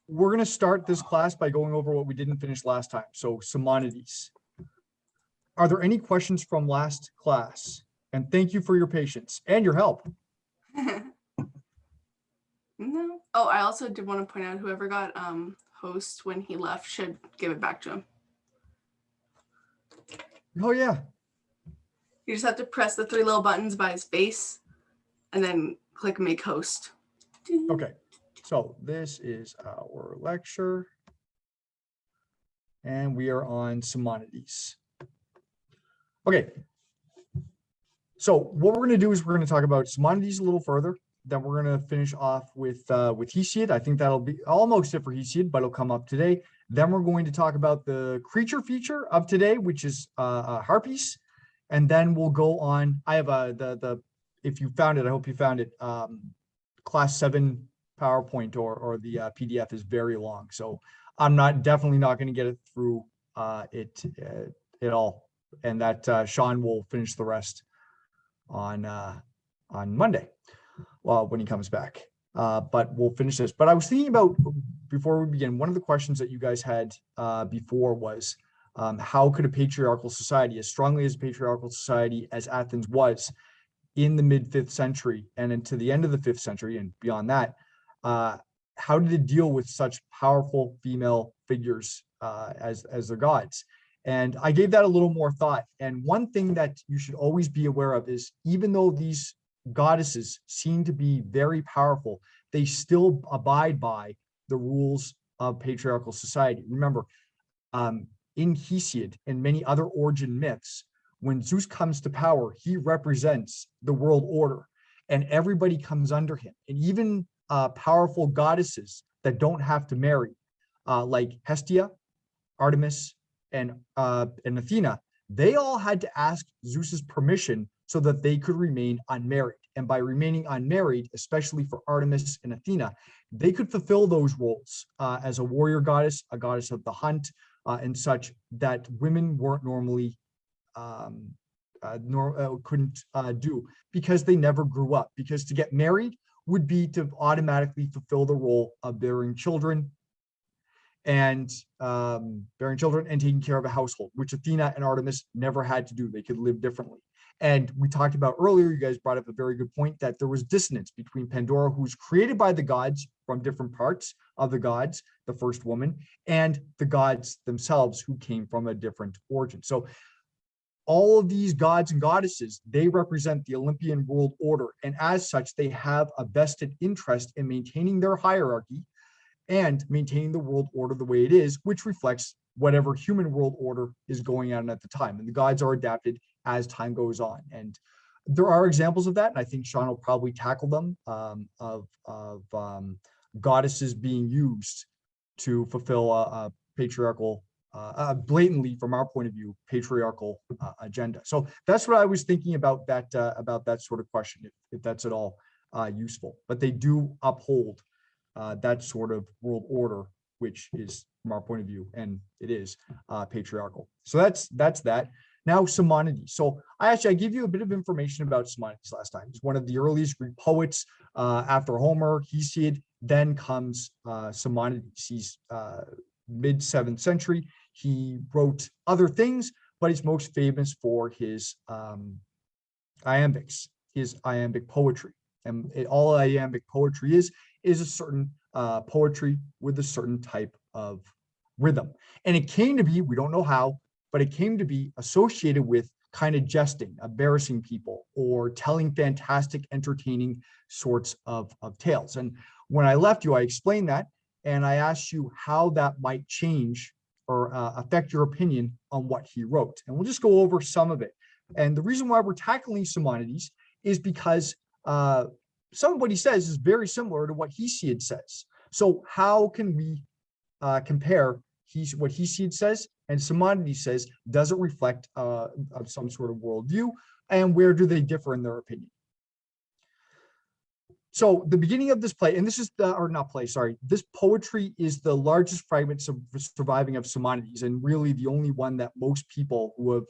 We're going to start this class by going over what we didn't finish last time. So Simonides. Are there any questions from last class? And thank you for your patience and your help. No. Oh, I also did want to point out whoever got host when he left should give it back to him. Oh, yeah. You just have to press the 3 little buttons by his face and then click make host. Okay. So this is our lecture. And we are on Simonides. Okay. So what we're going to do is we're going to talk about Simonides a little further. Then we're going to finish off with Hesiod. I think that'll be almost it for Hesiod, but it'll come up today. Then we're going to talk about the creature feature of today, which is Harpies. And then we'll go on. I have if you found it, I hope you found it. Class 7 PowerPoint or the PDF is very long. So I'm definitely not going to get it through it all. And that Sean will finish the rest on Monday. Well, when he comes back, but we'll finish this. But I was thinking about, before we begin, one of the questions that you guys had before was, how could a patriarchal society, as strongly as a patriarchal society as Athens was in the mid-5th century and into the end of the 5th century and beyond that, how did it deal with such powerful female figures as their gods? And I gave that a little more thought. And one thing that you should always be aware of is, even though these goddesses seem to be very powerful, they still abide by the rules of patriarchal society. Remember, in Hesiod and many other origin myths, when Zeus comes to power, he represents the world order and everybody comes under him. And even powerful goddesses that don't have to marry, like Hestia, Artemis, and Athena, they all had to ask Zeus's permission so that they could remain unmarried. And by remaining unmarried, especially for Artemis and Athena, they could fulfill those roles as a warrior goddess, a goddess of the hunt, and such, that women weren't normally couldn't do, because they never grew up. Because to get married would be to automatically fulfill the role of bearing children and taking care of a household, which Athena and Artemis never had to do. They could live differently. And we talked about earlier, you guys brought up a very good point, that there was dissonance between Pandora, who's created by the gods from different parts of the gods, the first woman, and the gods themselves, who came from a different origin. So all of these gods and goddesses, they represent the Olympian world order. And as such, they have a vested interest in maintaining their hierarchy and maintaining the world order the way it is, which reflects whatever human world order is going on at the time. And the gods are adapted as time goes on. And there are examples of that, and I think Sean will probably tackle them, of goddesses being used to fulfill a patriarchal, blatantly, from our point of view, patriarchal agenda. So that's what I was thinking about that sort of question, if that's at all useful. But they do uphold that sort of world order, which is, from our point of view, and it is patriarchal. So that's that. Now, Simonides. So I gave you a bit of information about Simonides last time. He's one of the earliest Greek poets. After Homer, Hesiod, then comes Simonides. He's mid-7th century. He wrote other things, but he's most famous for his iambics, his iambic poetry. And all iambic poetry is a certain poetry with a certain type of rhythm. And it came to be, we don't know how, but it came to be associated with kind of jesting, embarrassing people, or telling fantastic, entertaining sorts of tales. And when I left you, I explained that, and I asked you how that might change or affect your opinion on what he wrote. And we'll just go over some of it. And the reason why we're tackling Simonides is because some of what he says is very similar to what Hesiod says. So how can we compare what Hesiod says and Simonides says? Does it reflect of some sort of worldview, and where do they differ in their opinion? So the beginning of this play, and this is this poetry is the largest fragment surviving of Simonides, and really the only one that most people who have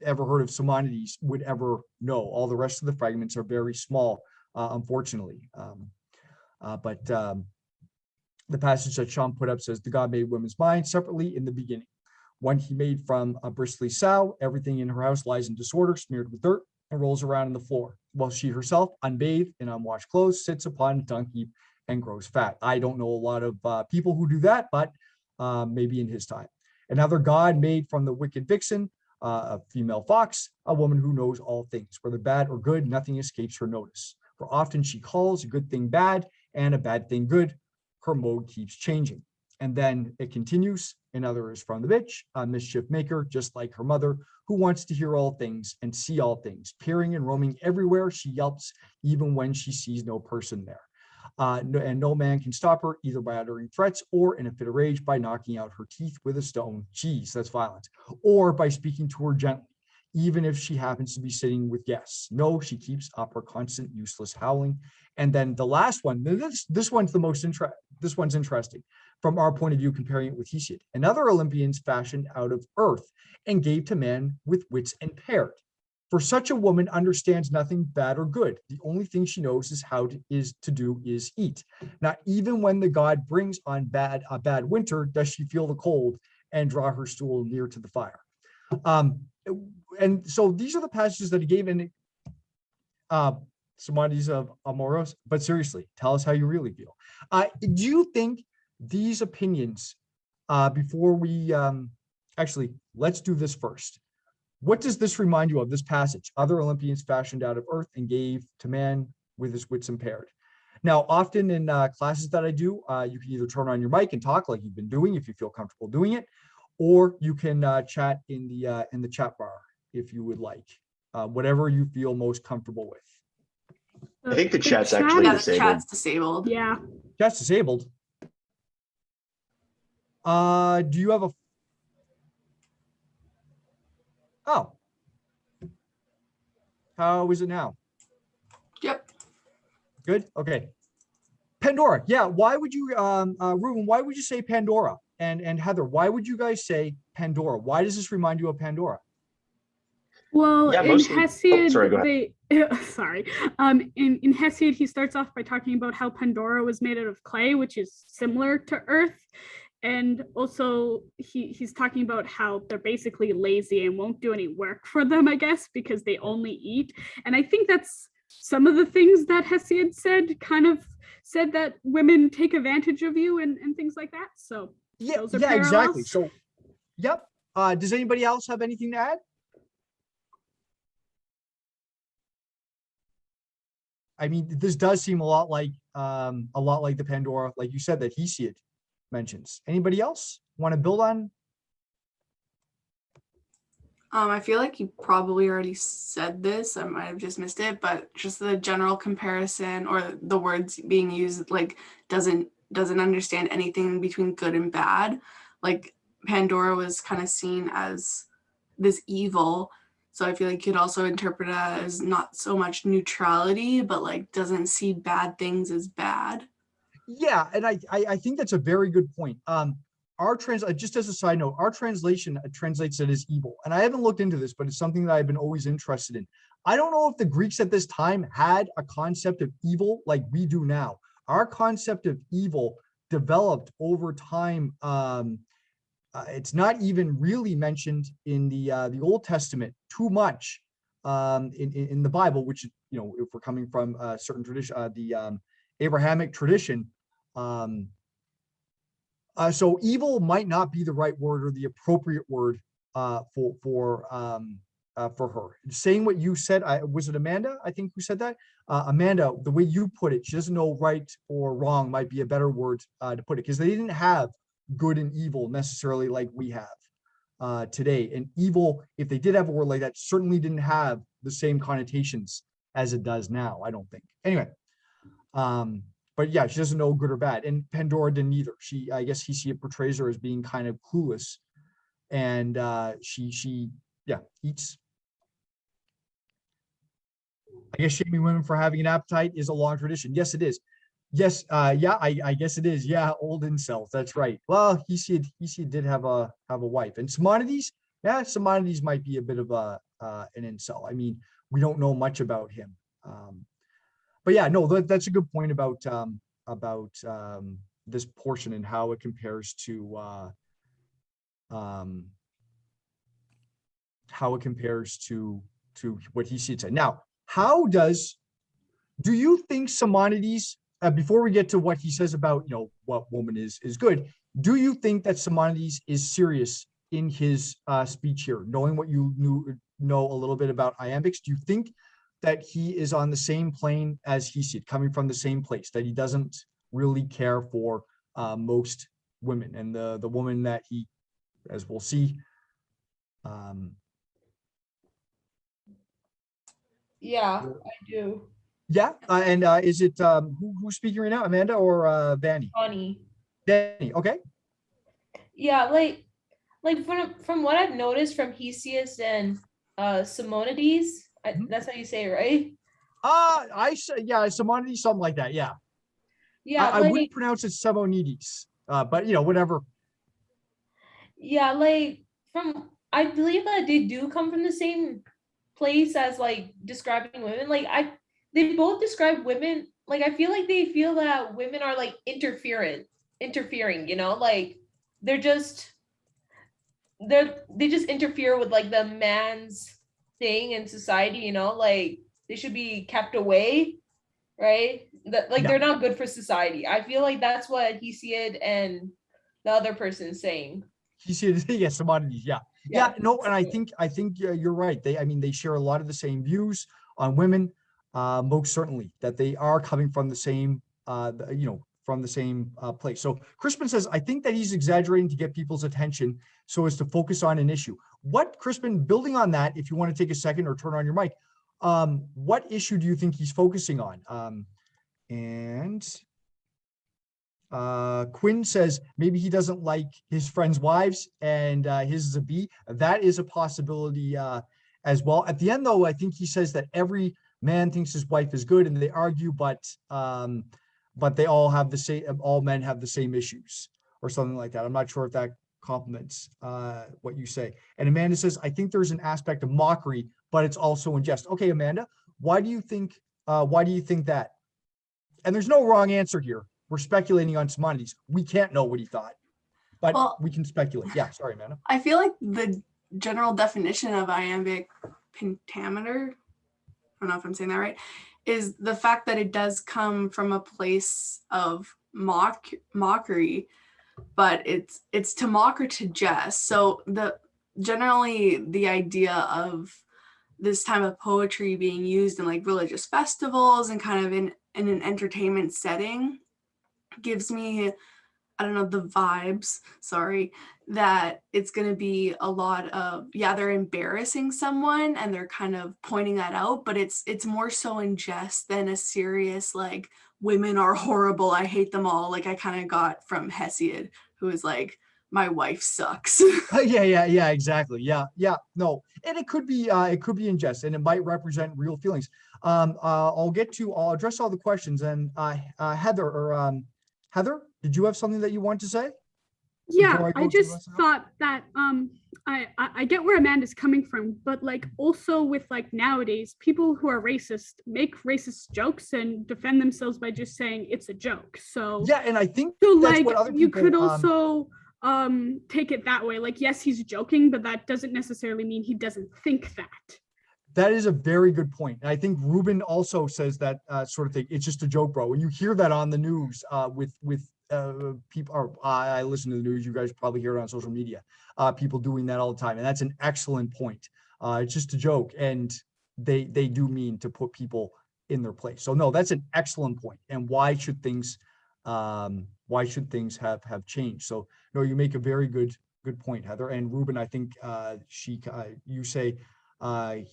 ever heard of Simonides would ever know. All the rest of the fragments are very small, unfortunately. But the passage that Sean put up says, the God made women's minds separately in the beginning. One he made from a bristly sow, everything in her house lies in disorder, smeared with dirt, and rolls around on the floor, while she herself, unbathed in unwashed clothes, sits upon a dung heap and grows fat. I don't know a lot of people who do that, but maybe in his time. Another God made from the wicked vixen, a female fox, a woman who knows all things, whether bad or good, nothing escapes her notice. For often she calls a good thing bad and a bad thing good. Her mode keeps changing. And then it continues. Another is from the bitch, a mischief maker, just like her mother, who wants to hear all things and see all things. Peering and roaming everywhere, she yelps, even when she sees no person there. And no man can stop her, either by uttering threats or in a fit of rage by knocking out her teeth with a stone. Geez, that's violent. Or by speaking to her gently, even if she happens to be sitting with guests. No, she keeps up her constant useless howling. And then the last one, this one's the most this one's interesting from our point of view, comparing it with Hesiod. Another Olympians fashioned out of earth and gave to man with wits impaired. For such a woman understands nothing bad or good. The only thing she knows is eat. Not even when the god brings on a bad winter does she feel the cold and draw her stool near to the fire. And so these are the passages that he gave in Simonides of Amoros. But seriously, tell us how you really feel. Do you think these opinions, before we actually, let's do this first. What does this remind you of, this passage? Other Olympians fashioned out of earth and gave to man with his wits impaired. Now, often in classes that I do, you can either turn on your mic and talk like you've been doing if you feel comfortable doing it, or you can chat in the chat bar if you would like, whatever you feel most comfortable with. I think the chat's actually Yeah, the disabled. chat's disabled. Yeah. Chat's disabled. Do you have a? Oh. How is it now? Yep. Good. Okay. Pandora. Yeah. Why would you, Ruben? Why would you say Pandora? And Heather, why would you guys say Pandora? Why does this remind you of Pandora? Well, Yeah, in mostly- Hesiod, sorry, go ahead. sorry. In Hesiod, he starts off by talking about how Pandora was made out of clay, which is similar to Earth. And also he's talking about how they're basically lazy and won't do any work for them, I guess, because they only eat. And I think that's some of the things that Hesiod said, kind of said that women take advantage of you and things like that. So Yeah, those are yeah, parallels. exactly. So, yep. Does anybody else have anything to add? I mean, this does seem a lot like the Pandora, like you said, that Hesiod mentions. Anybody else want to build on? I feel like you probably already said this. I might have just missed it, but just the general comparison or the words being used, like doesn't understand anything between good and bad. Like Pandora was kind of seen as this evil. So I feel like you could also interpret it as not so much neutrality, but like doesn't see bad things as bad. Yeah, and I think that's a very good point. Just as a side note, our translation translates it as evil. And I haven't looked into this, but it's something that I've been always interested in. I don't know if the Greeks at this time had a concept of evil like we do now. Our concept of evil developed over time. It's not even really mentioned in the Old Testament too much in the Bible, which, you know, if we're coming from a certain tradition, the Abrahamic tradition. So evil might not be the right word or the appropriate word for her. Saying what you said, was it Amanda, I think, who said that? Amanda, the way you put it, she doesn't know right or wrong might be a better word to put it, because they didn't have good and evil necessarily like we have today. And evil, if they did have a word like that, certainly didn't have the same connotations as it does now, I don't think. Anyway, but yeah, she doesn't know good or bad. And Pandora didn't either. I guess he portrays her as being kind of clueless. And she eats. I guess shaming women for having an appetite is a long tradition. Yes, it is. Yes, yeah, I guess it is. Yeah, old incels. That's right. Well, he did have a wife. And Simonides, yeah, Simonides might be a bit of an incel. I mean, we don't know much about him. But yeah, no, that's a good point about this portion and how it compares to what he said. Now, do you think Simonides, before we get to what he says about, what woman is good, do you think that Simonides is serious in his speech here, knowing what you know a little bit about iambics? Do you think that he is on the same plane as Hesiod, coming from the same place, that he doesn't really care for most women, and the woman that he, as we'll see, Yeah, I do. yeah, and is it who's speaking right now, Amanda or Vanny? Funny. Danny, okay. Yeah, like from what I've noticed from Hesius and Simonides, that's how you say it, right? I say, yeah, Simonides, something like that, yeah. Yeah, I wouldn't pronounce it Simonides, but whatever. Yeah, I believe that they do come from the same place as describing women. They both describe women, I feel like they feel that women are interfering, they just interfere with the man's thing in society, they should be kept away, right? They're not good for society. I feel like that's what Hesiod and the other person saying. Hesiod, yes, Simonides, yeah, no, and I think you're right. They share a lot of the same views on women, most certainly, that they are coming from the same place. So Crispin says, I think that he's exaggerating to get people's attention so as to focus on an issue. What, Crispin, building on that, if you want to take a second or turn on your mic, what issue do you think he's focusing on? Quinn says maybe he doesn't like his friends' wives, and his is a B. That is a possibility as well. At the end, though, I think he says that every man thinks his wife is good, and they argue, but they all have the same. All men have the same issues, or something like that. I'm not sure if that complements what you say. And Amanda says, I think there's an aspect of mockery, but it's also in jest. Okay, Amanda, why do you think that? And there's no wrong answer here. We're speculating on Simonides. We can't know what he thought, but we can speculate. Yeah, sorry, Amanda. I feel like the general definition of iambic pentameter, I don't know if I'm saying that right, is the fact that it does come from a place of mockery, but it's to mock or to jest. So generally the idea of this type of poetry being used in religious festivals and kind of in an entertainment setting gives me, I don't know, the vibes, that it's going to be a lot of, they're embarrassing someone and they're kind of pointing that out, but it's more so in jest than a serious, women are horrible, I hate them all, I kind of got from Hesiod, who is my wife sucks. Yeah, exactly. Yeah, no, and it could be in jest, and it might represent real feelings. I'll address all the questions, and Heather, did you have something that you want to say? Yeah, I just thought that I get where Amanda's coming from, but also with nowadays, people who are racist make racist jokes and defend themselves by just saying it's a joke. So yeah, and I think so that's what other people, you could also take it that way. Yes, he's joking, but that doesn't necessarily mean he doesn't think that. That is a very good point. And I think Ruben also says that sort of thing. It's just a joke, bro. When you hear that on the news with people, or I listen to the news, you guys probably hear it on social media, people doing that all the time. And that's an excellent point. It's just a joke. And they do mean to put people in their place. So no, that's an excellent point. And why should things have changed? So no, you make a very good point, Heather. And Ruben, I think you say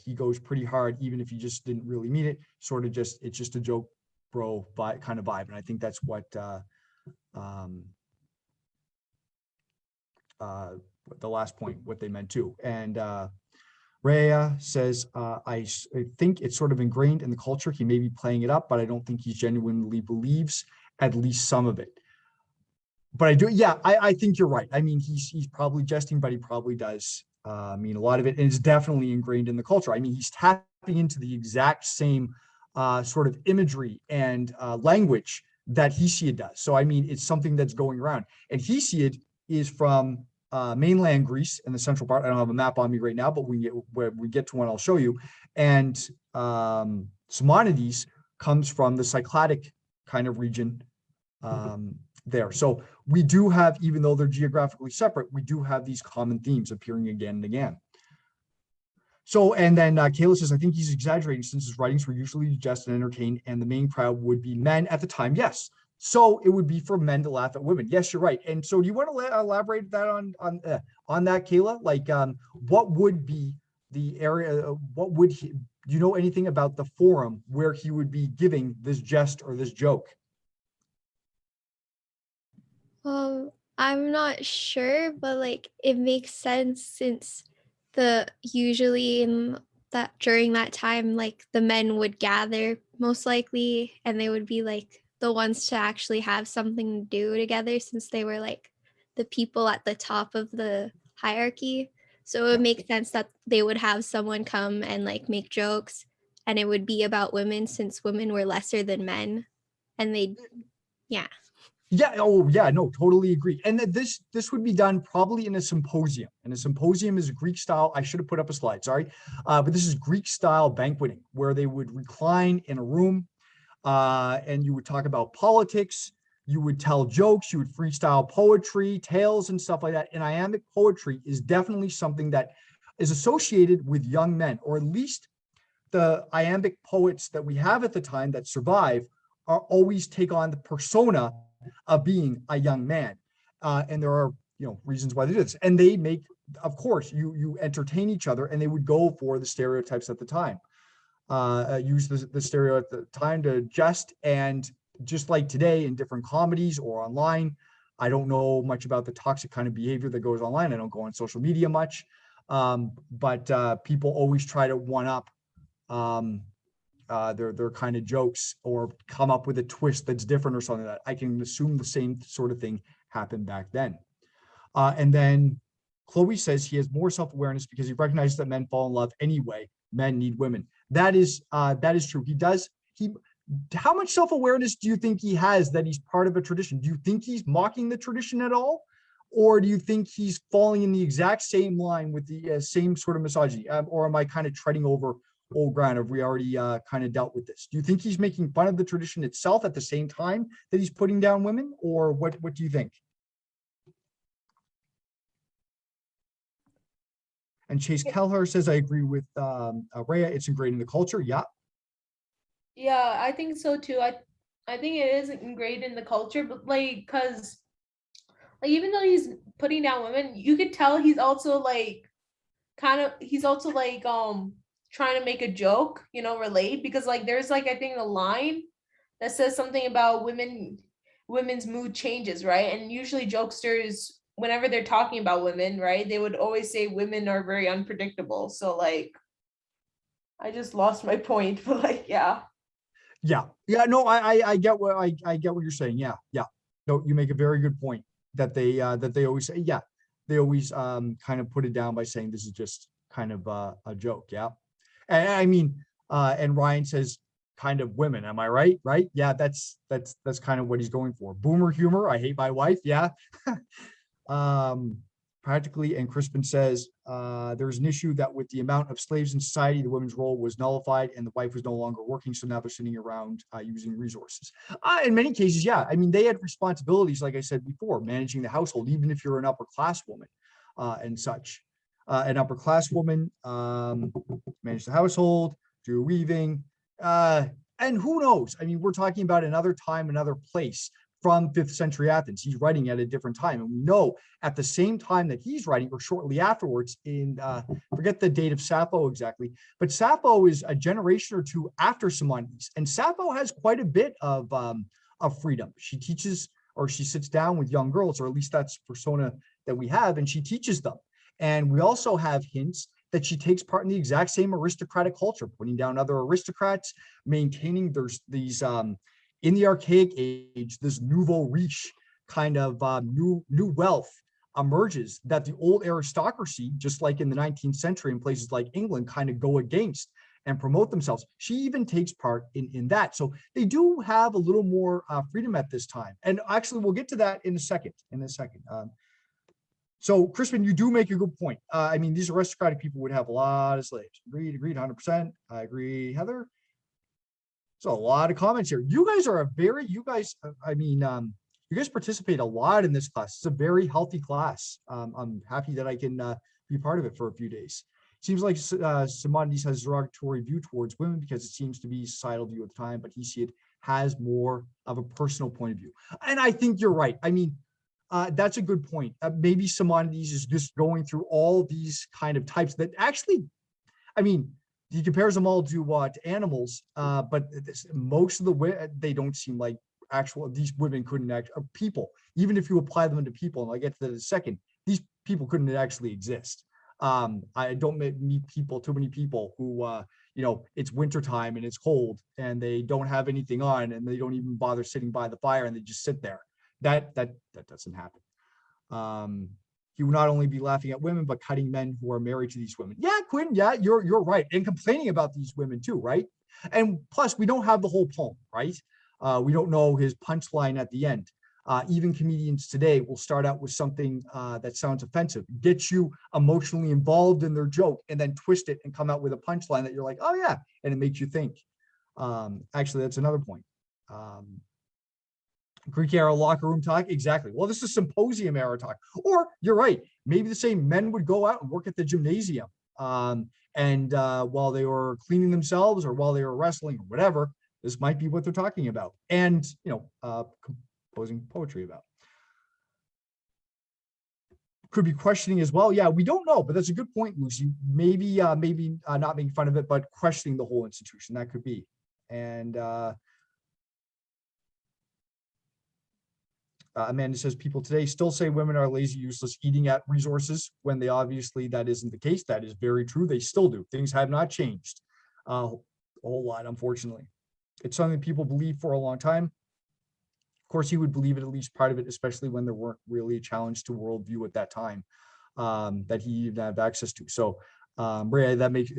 he goes pretty hard, even if he just didn't really mean it. It's just a joke, bro, kind of vibe. And I think that's what the last point, what they meant too. And Rhea says, I think it's sort of ingrained in the culture. He may be playing it up, but I don't think he genuinely believes at least some of it. But I do, I think you're right. He's probably jesting, but he probably does mean a lot of it. And it's definitely ingrained in the culture. He's tapping into the exact same sort of imagery and language that Hesiod does. So I mean, it's something that's going around. And Hesiod is from mainland Greece in the central part. I don't have a map on me right now, but where we get to one, I'll show you. And Simonides comes from the Cycladic kind of region there. So we do have, even though they're geographically separate, we do have these common themes appearing again and again. So, and then Kayla says, I think he's exaggerating since his writings were usually to jest and entertain, and the main crowd would be men at the time. Yes. So it would be for men to laugh at women. Yes, you're right. And so do you want to elaborate that on that, Kayla? Like, what would be the area, what would he, do you know anything about the forum where he would be giving this jest or this joke? I'm not sure, but like it makes sense since usually in that during that time, like the men would gather most likely, and they would be like the ones to actually have something to do together since they were like the people at the top of the hierarchy. So it would make sense that they would have someone come and like make jokes, and it would be about women since women were lesser than men, and yeah. Yeah. Oh, yeah. No, totally agree. And that this would be done probably in a symposium. And a symposium is a Greek style. I should have put up a slide. Sorry, but this is Greek style banqueting where they would recline in a room, and you would talk about politics. You would tell jokes. You would freestyle poetry, tales, and stuff like that. And iambic poetry is definitely something that is associated with young men, or at least the iambic poets that we have at the time that survive are always take on the persona of being a young man, and there are reasons why they do this, and they make, of course, you entertain each other, and they would go for the stereotypes at the time, use the stereo at the time to jest. And just like today in different comedies or online, I don't know much about the toxic kind of behavior that goes online. I don't go on social media much, but people always try to one up their kind of jokes or come up with a twist that's different or something like that. I can assume the same sort of thing happened back then. And then Chloe says he has more self-awareness because he recognizes that men fall in love anyway. Men need women. That is true. How much self-awareness do you think he has that he's part of a tradition? Do you think he's mocking the tradition at all? Or do you think he's falling in the exact same line with the same sort of misogyny? Or am I kind of treading over old ground? Have we already kind of dealt with this? Do you think he's making fun of the tradition itself at the same time that he's putting down women? Or what do you think? And Chase Kelleher says, I agree with Rhea. It's ingrained in the culture. Yeah. Yeah, I think so too. I think it is ingrained in the culture, but like, cause like even though he's putting down women, you could tell he's also like trying to make a joke, relate, because like there's like I think a line that says something about women's mood changes, right? And usually jokesters, whenever they're talking about women, right, they would always say women are very unpredictable. So like I just lost my point, but like yeah. No, I get what I get what you're saying. Yeah. No, you make a very good point that they always say, they always kind of put it down by saying this is just kind of a joke. Yeah. And I mean, and Ryan says kind of women. Am I right? Right. Yeah, that's kind of what he's going for. Boomer humor. I hate my wife. Yeah. Practically. And Crispin says there's an issue that with the amount of slaves in society, the women's role was nullified and the wife was no longer working. So now they're sitting around using resources. In many cases, yeah. I mean, they had responsibilities, like I said before, managing the household, even if you're an upper class woman and such. An upper class woman manage the household, do weaving, and who knows? I mean, we're talking about another time, another place from 5th century Athens. He's writing at a different time, and we know at the same time that he's writing, or shortly afterwards, in forget the date of Sappho exactly, but Sappho is a generation or two after Simonides, and Sappho has quite a bit of freedom. She teaches, or she sits down with young girls, or at least that's persona that we have, and she teaches them. And we also have hints that she takes part in the exact same aristocratic culture, putting down other aristocrats, maintaining there's these in the archaic age, this nouveau riche kind of new wealth emerges that the old aristocracy, just like in the 19th century in places like England, kind of go against. and promote themselves. She even takes part in that. So they do have a little more freedom at this time. And actually, we'll get to that in a second. So Crispin, you do make a good point. I mean, these aristocratic people would have a lot of slaves. Agreed 100%. I agree, Heather. So a lot of comments here. You guys participate a lot in this class. It's a very healthy class. I'm happy that I can be part of it for a few days. Seems like Simonides has a derogatory view towards women because it seems to be a societal view at the time, but Hesiod has more of a personal point of view. And I think you're right. I mean, that's a good point. Maybe Simonides is just going through all these kind of types that actually, I mean, he compares them all to animals, but most of they don't seem like these women couldn't act, people, even if you apply them to people, and I'll get to that in a second, these people couldn't actually exist. I don't meet too many people who, it's wintertime and it's cold and they don't have anything on and they don't even bother sitting by the fire and they just sit there. That doesn't happen. He would not only be laughing at women, but cutting men who are married to these women. Yeah, Quinn, yeah, you're right. And complaining about these women too, right? And plus, we don't have the whole poem, right? We don't know his punchline at the end. Even comedians today will start out with something that sounds offensive, get you emotionally involved in their joke, and then twist it and come out with a punchline that you're like, oh yeah, and it makes you think. Actually, that's another point. Greek era locker room talk, exactly. Well, this is symposium era talk. Or you're right, maybe the same men would go out and work at the gymnasium, and while they were cleaning themselves or while they were wrestling or whatever, this might be what they're talking about, and composing poetry about. Could be questioning as well. Yeah, we don't know, but that's a good point, Lucy. Maybe not making fun of it, but questioning the whole institution. That could be. And Amanda says people today still say women are lazy, useless, eating at resources when they obviously that isn't the case. That is very true. They still do. Things have not changed a whole lot, unfortunately. It's something people believe for a long time. Of course, he would believe it, at least part of it, especially when there weren't really a challenge to worldview at that time that he even had access to. So, Maria, that makes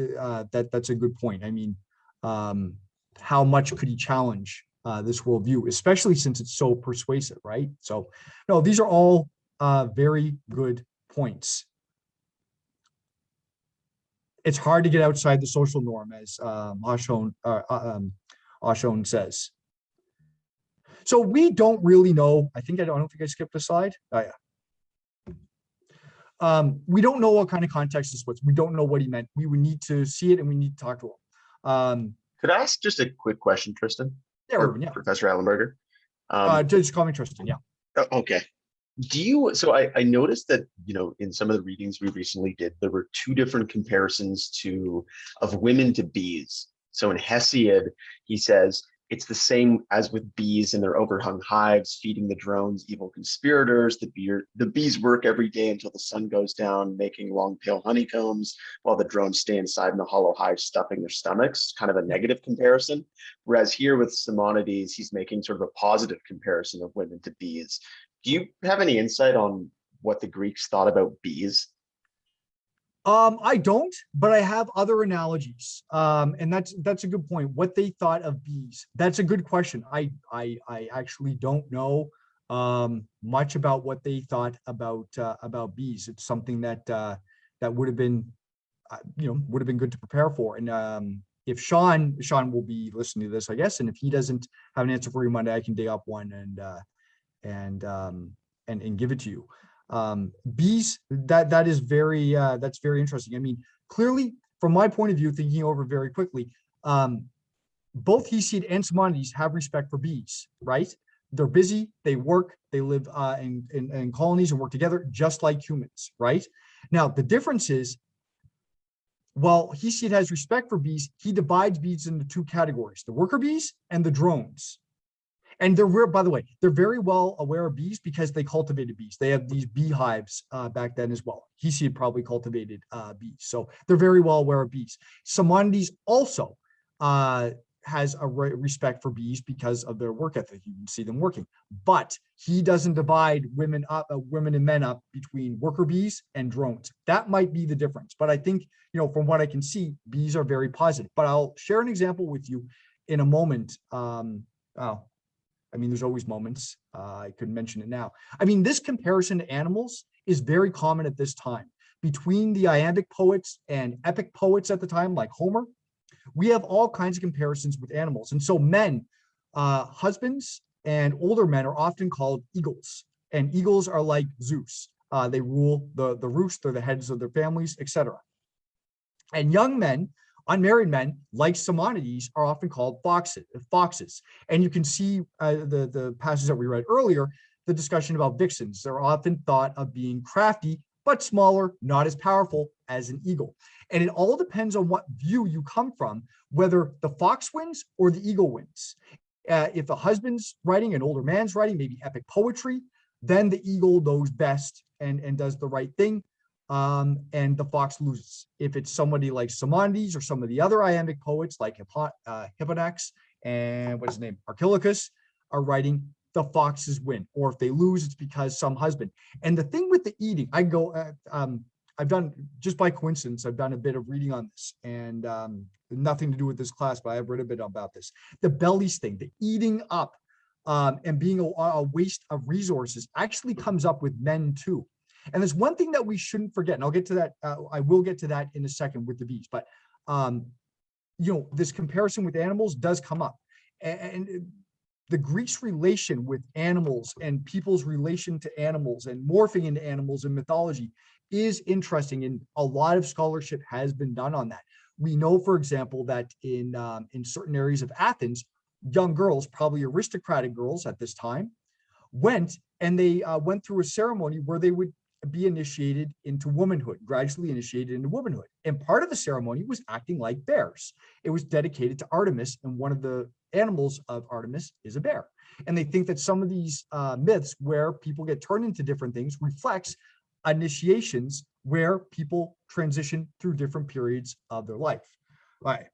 that's a good point. I mean, how much could he challenge this worldview, especially since it's so persuasive, right? So, no, these are all very good points. It's hard to get outside the social norm, as Ashon says. So we don't really know. I don't think I skipped a slide. Oh yeah. We don't know what kind of context this was. We don't know what he meant. We would need to see it and we need to talk to him. Could I ask just a quick question, Tristan? Yeah, Or Ruben, yeah. Professor Allenberger. Just call me Tristan. Yeah. Okay. So I noticed that, in some of the readings we recently did, there were two different comparisons of women to bees. So in Hesiod, he says, it's the same as with bees in their overhung hives, feeding the drones, evil conspirators. The bees work every day until the sun goes down, making long pale honeycombs, while the drones stay inside in the hollow hive, stuffing their stomachs, kind of a negative comparison. Whereas here with Simonides, he's making sort of a positive comparison of women to bees. Do you have any insight on what the Greeks thought about bees? I don't, but I have other analogies. And that's a good point. What they thought of bees. That's a good question. I actually don't know much about what they thought about bees. It's something that would have been good to prepare for. And if Sean will be listening to this, I guess, and if he doesn't have an answer for you Monday, I can dig up one and give it to you. Bees, that's very interesting. I mean, clearly from my point of view, thinking over very quickly, both Hesiod and Simonides have respect for bees, right? They're busy, they work, they live in colonies and work together just like humans, right? Now, the difference is, while Hesiod has respect for bees, he divides bees into two categories, the worker bees and the drones. And by the way, they're very well aware of bees because they cultivated bees. They have these beehives back then as well. Hesiod probably cultivated bees. So they're very well aware of bees. Simonides also has has a respect for bees because of their work ethic. You can see them working, but he doesn't divide women and men up between worker bees and drones. That might be the difference. But I think, from what I can see, bees are very positive. But I'll share an example with you in a moment. There's always moments. I could mention it now. This comparison to animals is very common at this time. Between the iambic poets and epic poets at the time, like Homer, we have all kinds of comparisons with animals. And so men, husbands and older men are often called eagles. And eagles are like Zeus. They rule the roost, they're the heads of their families, etc. And young men, unmarried men, like Simonides, are often called foxes. And you can see the passage that we read earlier, the discussion about vixens. They're often thought of being crafty, but smaller, not as powerful as an eagle. And it all depends on what view you come from, whether the fox wins or the eagle wins. If the husband's writing, an older man's writing, maybe epic poetry, then the eagle knows best and does the right thing, and the fox loses. If it's somebody like Simonides or some of the other iambic poets like Hipponax and what's his name, Archilochus, are writing, the foxes win. Or if they lose, it's because some husband. And the thing with the eating, I've done, just by coincidence, I've done a bit of reading on this, and nothing to do with this class, but I've read a bit about this. The bellies thing, the eating up and being a waste of resources actually comes up with men too. And there's one thing that we shouldn't forget, and I'll get to that. I will get to that in a second with the bees, but this comparison with animals does come up. And the Greeks' relation with animals and people's relation to animals and morphing into animals in mythology is interesting, and a lot of scholarship has been done on that. We know, for example, that in certain areas of Athens, young girls, probably aristocratic girls at this time, went through a ceremony where they would be initiated into womanhood, gradually initiated into womanhood. And part of the ceremony was acting like bears. It was dedicated to Artemis, and one of the animals of Artemis is a bear. And they think that some of these myths where people get turned into different things reflects initiations where people transition through different periods of their life. All right.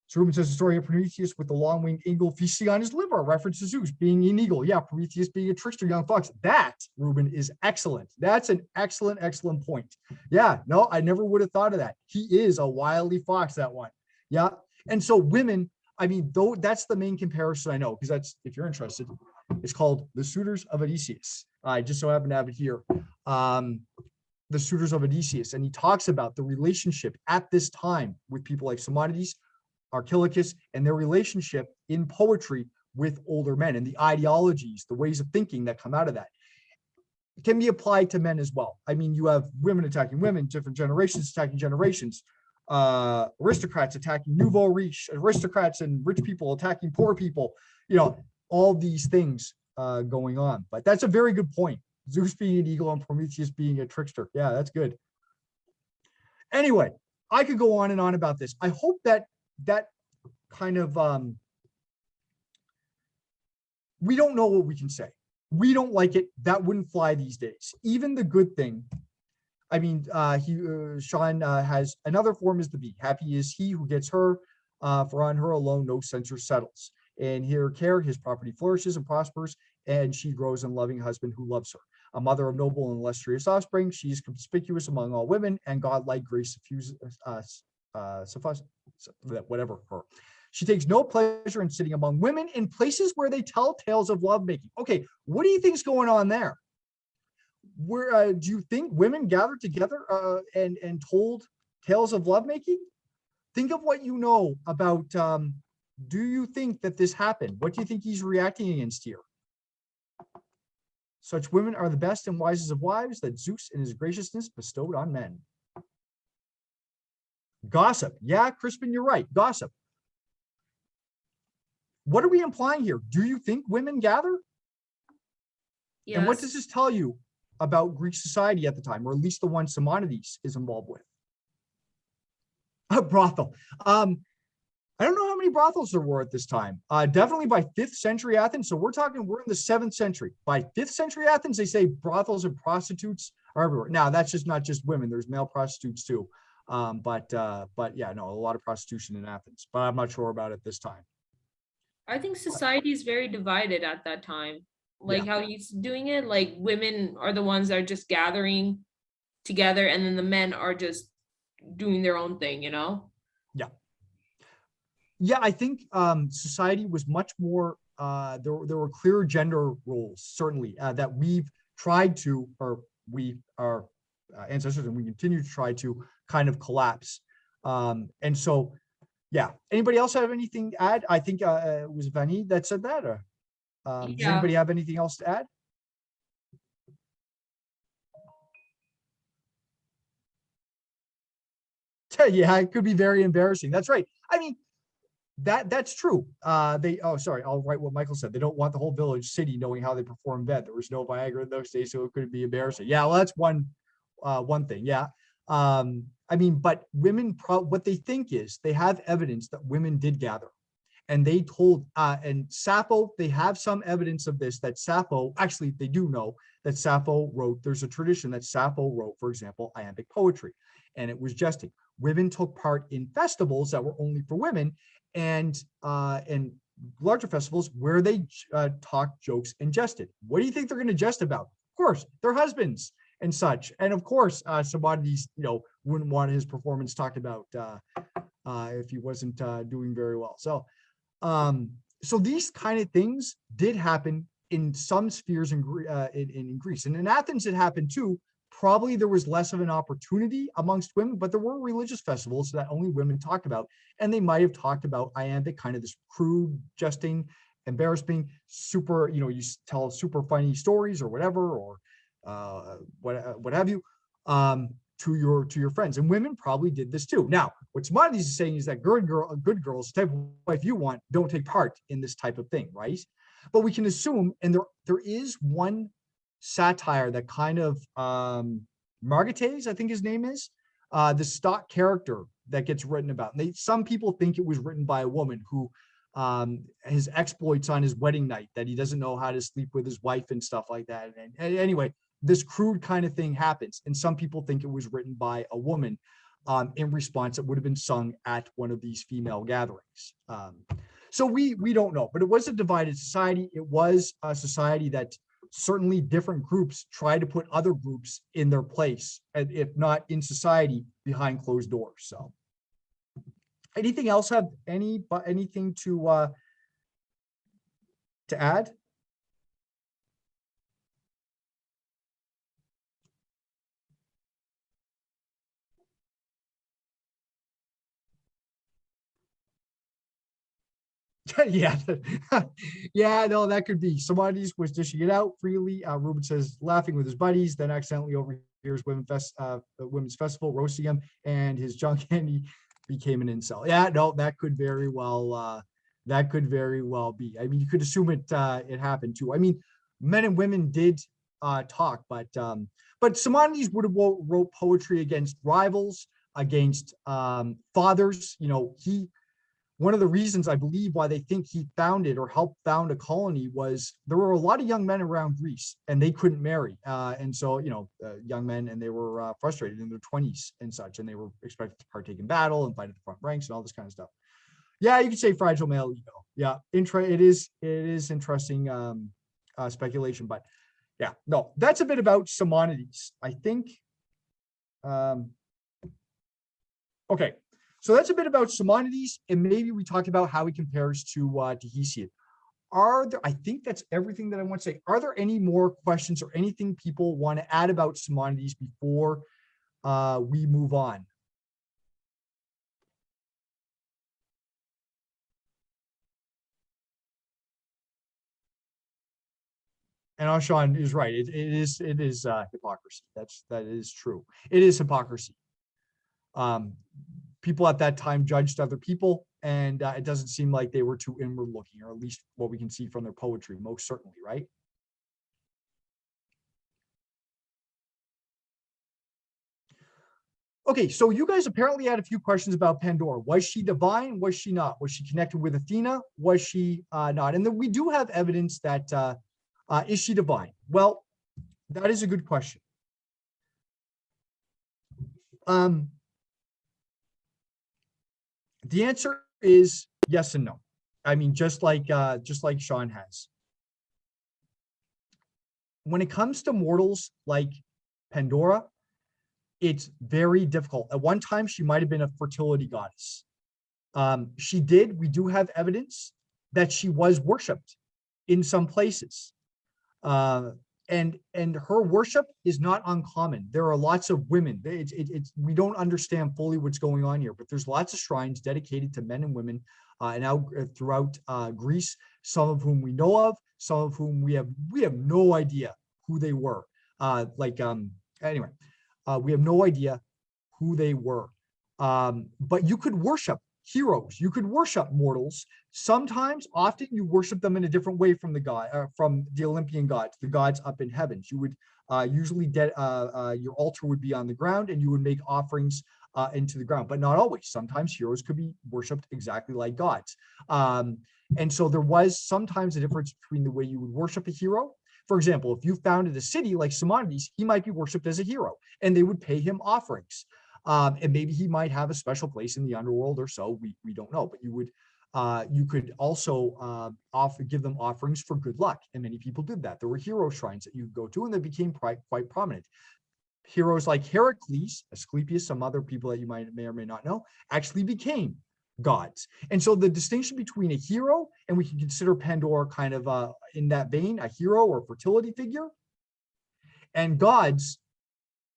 So Ruben says the story of Prometheus with the long-winged eagle feasting on his liver, a reference to Zeus being an eagle. Yeah, Prometheus being a trickster young fox. That, Ruben, is excellent. That's an excellent, excellent point. Yeah, no, I never would have thought of that. He is a wily fox, that one. Yeah. And so women, though that's the main comparison I know, because that's, if you're interested, it's called the Suitors of Odysseus. I just so happen to have it here. The Suitors of Odysseus. And he talks about the relationship at this time with people like Simonides, Archilochus, and their relationship in poetry with older men, and the ideologies, the ways of thinking that come out of that. It can be applied to men as well. You have women attacking women, different generations attacking generations, aristocrats attacking nouveau riche, aristocrats and rich people attacking poor people, all these things going on. But that's a very good point. Zeus being an eagle and Prometheus being a trickster. Yeah, that's good. Anyway, I could go on and on about this. I hope that kind of, we don't know what we can say. We don't like it. That wouldn't fly these days. Even the good thing, Sean has another form is the bee. Happy is he who gets her, for on her alone no censure settles. And her care, his property flourishes and prospers, and she grows a loving husband who loves her. A mother of noble and illustrious offspring, she is conspicuous among all women, and godlike grace whatever her. She takes no pleasure in sitting among women in places where they tell tales of lovemaking. Okay, what do you think's going on there? Where do you think women gathered together and told tales of lovemaking? Think of what you know about. Do you think that this happened? What do you think he's reacting against here? Such women are the best and wisest of wives that Zeus in his graciousness bestowed on men. Gossip. Yeah, Crispin, you're right. Gossip. What are we implying here? Do you think women gather? Yes. And what does this tell you about Greek society at the time, or at least the one Simonides is involved with? A brothel. I don't know how many brothels there were at this time. Definitely by 5th century Athens. So we're in the 7th century. By 5th century Athens, they say brothels and prostitutes are everywhere. Now, that's just not just women. There's male prostitutes too. But yeah, no, a lot of prostitution in Athens, but I'm not sure about it this time. I think society is very divided at that time. Like how he's doing it, like women are the ones that are just gathering together, and then the men are just doing their own thing, you know? Yeah, I think society was much more, there were clear gender roles, certainly, that we've tried to, or our ancestors, and we continue to try to kind of collapse. And so, yeah, anybody else have anything to add? I think it was Vanny that said that, or does Yeah. anybody have anything else to add? Yeah, it could be very embarrassing. That's right. I mean, that's true. I'll write what Michael said. They don't want the whole village city knowing how they perform in bed. There was no Viagra in those days, so it could be embarrassing. Yeah, well, that's one thing. Yeah. I mean, but women, what they think is they have evidence that women did gather. And they told, and Sappho, they have some evidence of this, that Sappho, actually, they do know that Sappho wrote, there's a tradition that Sappho wrote, for example, iambic poetry, and it was jesting. Women took part in festivals that were only for women, and larger festivals where they talked, jokes, and jested. What do you think they're going to jest about? Of course, their husbands and such. And of course, Simonides, wouldn't want his performance talked about if he wasn't doing very well. So these kind of things did happen in some spheres in Greece, and in Athens it happened too. Probably there was less of an opportunity amongst women, but there were religious festivals that only women talked about, and they might have talked about iambic, kind of this crude, jesting, embarrassing, super, you tell super funny stories or whatever, or what have you, to your friends. And women probably did this too. Now, what Simonides is saying is that good girls, the type of wife you want, don't take part in this type of thing, right? But we can assume, and there is one satire that kind of Margates, I think his name is, the stock character that gets written about. And some people think it was written by a woman who his exploits on his wedding night, that he doesn't know how to sleep with his wife and stuff like that. And anyway, this crude kind of thing happens, and some people think it was written by a woman in response. It would have been sung at one of these female gatherings. So we don't know, but it was a divided society. It was a society that certainly different groups try to put other groups in their place, and if not in society, behind closed doors. So anything else have anything to add? Yeah, yeah, no, that could be. Simonides was dishing it out freely. Ruben says laughing with his buddies, then accidentally overhears women's festival roasting him and his junk, and he became an incel. Yeah, no, that could very well be. I mean, you could assume it happened too. I mean, men and women did talk, but Simonides would have wrote poetry against rivals, against fathers. One of the reasons I believe why they think he founded or helped found a colony was there were a lot of young men around Greece and they couldn't marry. And so, young men, and they were frustrated in their 20s and such, and they were expected to partake in battle and fight at the front ranks and all this kind of stuff. Yeah, you could say fragile male ego. Yeah, it is interesting speculation, but yeah, no, that's a bit about Simonides, I think. Okay. So that's a bit about Simonides, and maybe we talked about how he compares to Hesiod. I think that's everything that I want to say. Are there any more questions or anything people want to add about Simonides before we move on? And Ashan is right. It is hypocrisy. That is true. It is hypocrisy. People at that time judged other people, and it doesn't seem like they were too inward looking, or at least what we can see from their poetry, most certainly, right? Okay, so you guys apparently had a few questions about Pandora. Was she divine? Was she not? Was she connected with Athena? Was she not? And then we do have evidence that is she divine? Well, that is a good question. The answer is yes and no. I mean, just like Sean has. When it comes to mortals like Pandora, it's very difficult. At one time, she might have been a fertility goddess. We do have evidence that she was worshipped in some places. And her worship is not uncommon. There are lots of women. We don't understand fully what's going on here, but there's lots of shrines dedicated to men and women now throughout Greece, some of whom we know of, some of whom we have no idea who they were. Anyway, we have no idea who they were. But you could worship heroes. You could worship mortals. Sometimes, often, you worship them in a different way from from the Olympian gods, the gods up in heavens. You would usually your altar would be on the ground, and you would make offerings into the ground, but not always. Sometimes heroes could be worshipped exactly like gods. And so there was sometimes a difference between the way you would worship a hero. For example, if you founded a city like Simonides, he might be worshipped as a hero, and they would pay him offerings. And maybe he might have a special place in the underworld or so. We don't know, but you could also give them offerings for good luck, and many people did that. There were hero shrines that you could go to, and they became quite prominent. Heroes like Hercules, Asclepius, some other people that you may or may not know, actually became gods. And so the distinction between a hero, and we can consider Pandora kind of in that vein, a hero or fertility figure, and gods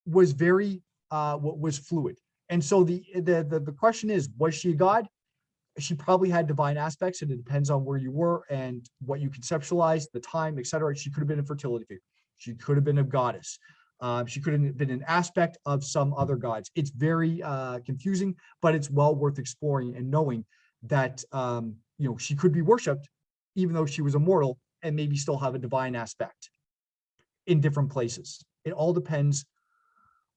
was very was fluid. And so the question is, was she a god? She probably had divine aspects, and it depends on where you were and what you conceptualized, the time, etc. She could have been a fertility figure. She could have been a goddess. She could have been an aspect of some other gods. It's very confusing, but it's well worth exploring and knowing that she could be worshipped, even though she was a mortal, and maybe still have a divine aspect in different places. It all depends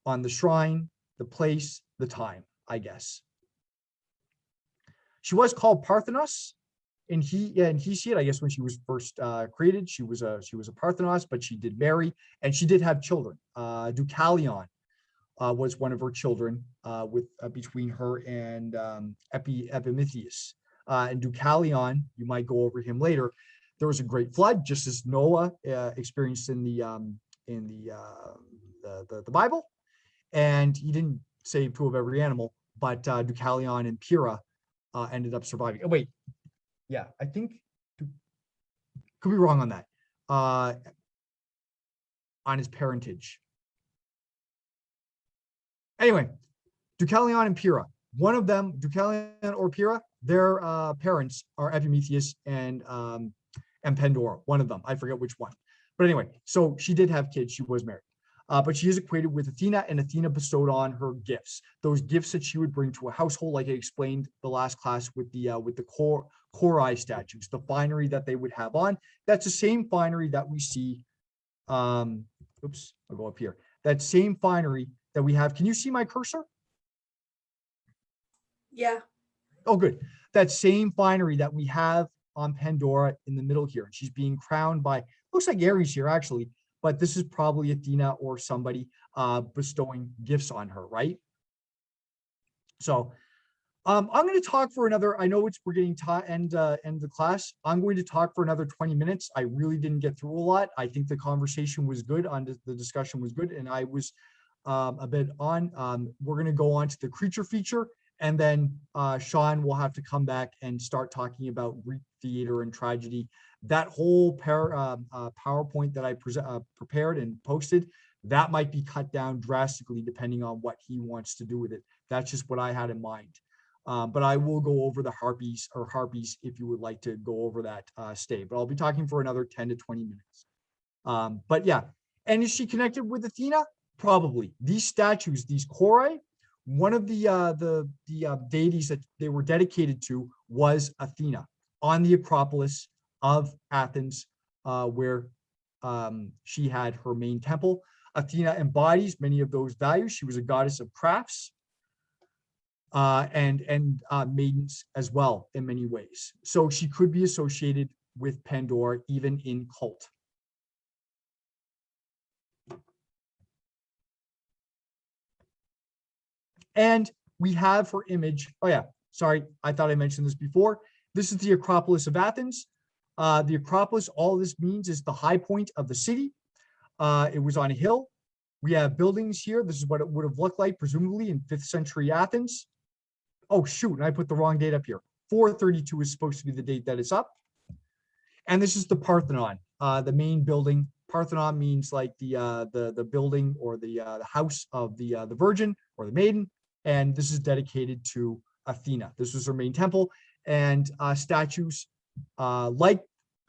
on the shrine, the place, the time, I guess. She was called Parthenos in Hesiod, I guess, when she was first created. She was a Parthenos, but she did marry, and she did have children. Deucalion was one of her children between her and Epimetheus. And Deucalion, you might go over him later. There was a great flood, just as Noah experienced in the Bible, and he didn't save 2 of every animal, but Deucalion and Pyrrha ended up surviving. Oh, wait. Yeah, I think, could be wrong on that, on his parentage. Anyway, Deucalion and Pyrrha. One of them, Deucalion or Pyrrha, their parents are Epimetheus and Pandora. One of them, I forget which one. But anyway, so she did have kids. She was married. But she is equated with Athena, and Athena bestowed on her gifts. Those gifts that she would bring to a household, like I explained the last class with the Chori statues, the finery that they would have on. That's the same finery that we see. Oops, I'll go up here. That same finery that we have. Can you see my cursor? Yeah. Oh, good. That same finery that we have on Pandora in the middle here. She's being crowned by, looks like Ares here, actually. But this is probably Athena or somebody bestowing gifts on her, right? So I'm going to talk for another, I know we're getting to end the class. I'm going to talk for another 20 minutes. I really didn't get through a lot. I think the conversation was good, the discussion was good, and I was a bit on. We're going to go on to the creature feature, and then Sean will have to come back and start talking about Greek theater and tragedy. That whole PowerPoint that I prepared and posted, that might be cut down drastically depending on what he wants to do with it. That's just what I had in mind. But I will go over the Harpies if you would like to go over that stay. But I'll be talking for another 10 to 20 minutes. But yeah, and is she connected with Athena? Probably. These statues, these Chori, one of the deities that they were dedicated to was Athena on the Acropolis of Athens, where she had her main temple. Athena embodies many of those values. She was a goddess of crafts and maidens as well in many ways. So she could be associated with Pandora even in cult. And we have her image. Oh yeah, sorry, I thought I mentioned this before. This is the Acropolis of Athens. The Acropolis, all this means is the high point of the city. It was on a hill. We have buildings here. This is what it would have looked like, presumably in 5th century Athens. Oh, shoot, and I put the wrong date up here. 432 is supposed to be the date that it's up. And this is the Parthenon, the main building. Parthenon means like the building or the house of the Virgin or the Maiden. And this is dedicated to Athena. This was her main temple. And statues like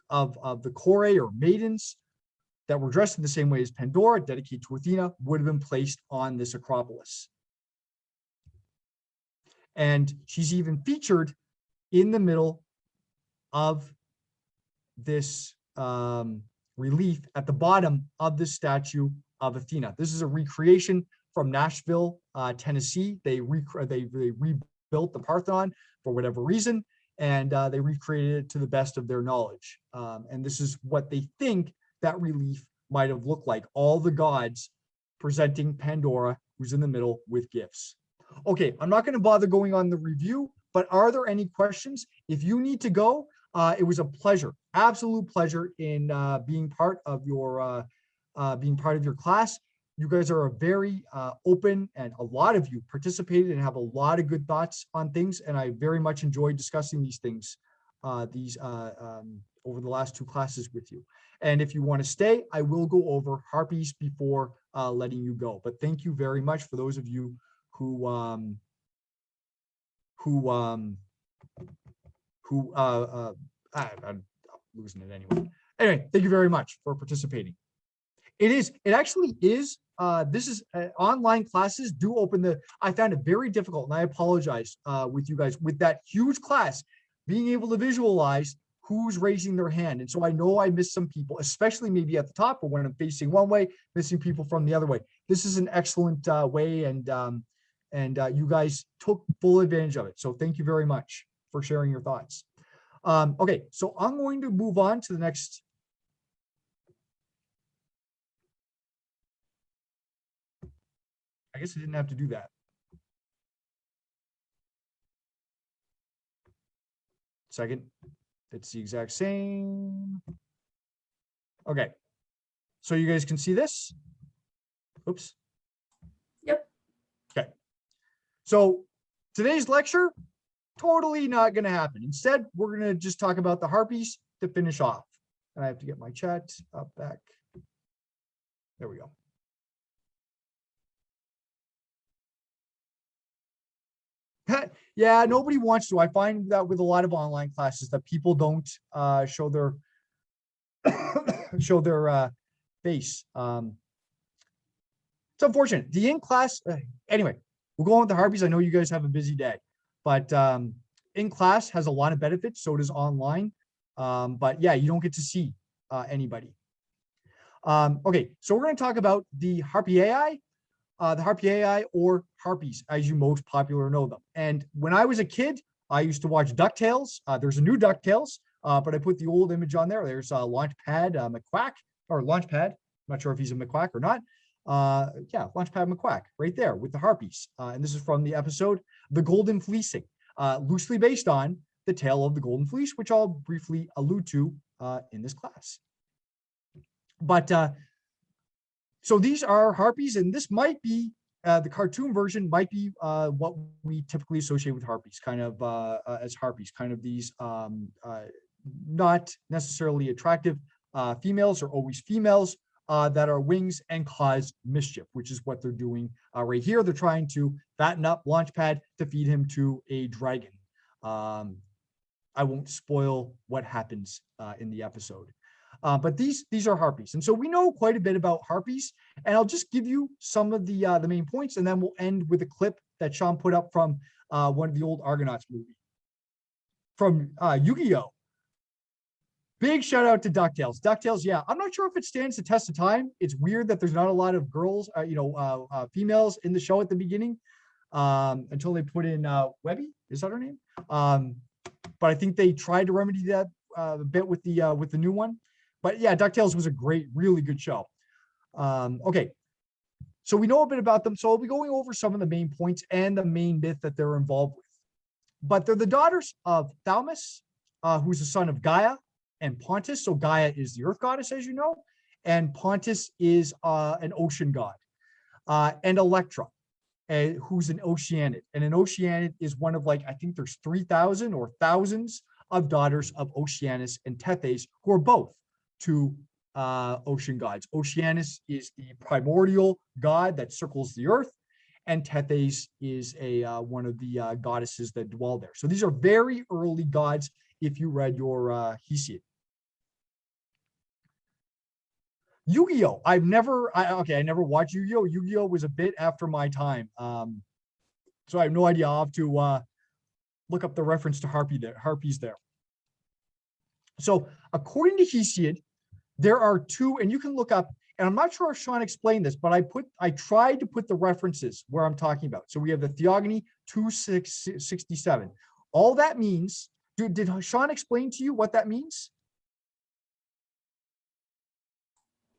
of the Chore or maidens that were dressed in the same way as Pandora, dedicated to Athena, would have been placed on this Acropolis. And she's even featured in the middle of this relief at the bottom of the statue of Athena. This is a recreation from Nashville, Tennessee. They rebuilt the Parthenon for whatever reason, and they recreated it to the best of their knowledge. And this is what they think that relief might have looked like. All the gods presenting Pandora, who's in the middle, with gifts. Okay, I'm not going to bother going on the review, but are there any questions? If you need to go, it was a pleasure, absolute pleasure in being part of your class. You guys are a very open, and a lot of you participated and have a lot of good thoughts on things. And I very much enjoyed discussing these things over the last 2 classes with you. And if you want to stay, I will go over Harpies before letting you go. But thank you very much for those of you who I'm losing it anyway. Anyway, thank you very much for participating. It actually is, this is online classes do open I found it very difficult, and I apologize with you guys with that huge class, being able to visualize who's raising their hand. And so I know I missed some people, especially maybe at the top, or when I'm facing one way, missing people from the other way. This is an excellent way, and you guys took full advantage of it. So thank you very much for sharing your thoughts. Okay, so I'm going to move on to the next. I guess I didn't have to do that. Second, it's the exact same. Okay, so you guys can see this. Oops. Yep. Okay, so today's lecture, totally not going to happen. Instead, we're going to just talk about the Harpies to finish off. And I have to get my chat up back. There we go. Yeah, nobody wants to. I find that with a lot of online classes that people don't show their face. It's unfortunate. The in-class, anyway, we'll go on with the Harpies. I know you guys have a busy day, but in-class has a lot of benefits. So does online. But yeah, you don't get to see anybody. Okay, so we're going to talk about the Harpy Ai. The Harpy Ai, or Harpies, as you most popular know them. And when I was a kid, I used to watch Ducktales. There's a new Ducktales, but I put the old image on there. There's Launchpad McQuack, or Launchpad. I'm not sure if he's a McQuack or not. Yeah, Launchpad McQuack right there with the Harpies. And this is from the episode The Golden Fleecing, loosely based on the tale of the Golden Fleece, which I'll briefly allude to in this class. But so these are Harpies, and this might be the cartoon version might be what we typically associate with Harpies, kind of as Harpies, kind of these not necessarily attractive females, or always females that are wings and cause mischief, which is what they're doing right here. They're trying to fatten up Launchpad to feed him to a dragon. I won't spoil what happens in the episode. But these are Harpies. And so we know quite a bit about Harpies, and I'll just give you some of the main points, and then we'll end with a clip that Sean put up from one of the old Argonauts movie from Yu-Gi-Oh! Big shout out to Ducktales. Ducktales, yeah, I'm not sure if it stands the test of time. It's weird that there's not a lot of girls, females in the show at the beginning until they put in Webby. Is that her name? But I think they tried to remedy that a bit with the new one. But yeah, Ducktales was a great, really good show. Okay, so we know a bit about them. So I'll be going over some of the main points and the main myth that they're involved with. but they're the daughters of Thalamus, who's the son of Gaia and Pontus. So Gaia is the earth goddess, as you know, and Pontus is an ocean god, and Electra, who's an Oceanid. And an Oceanid is one of, like, I think there's 3,000 or thousands of daughters of Oceanus and Tethys, who are both two ocean gods. Oceanus is the primordial god that circles the earth, and Tethys is one of the goddesses that dwell there. So these are very early gods if you read your Hesiod. Yu-Gi-Oh! I never watched Yu-Gi-Oh! Yu-Gi-Oh! Was a bit after my time. So I have no idea. I'll have to look up the reference to Harpies there. So according to Hesiod, there are two, and you can look up, and I'm not sure if Sean explained this, but I tried to put the references where I'm talking about. So we have the Theogony 2667. All that means, did Sean explain to you what that means?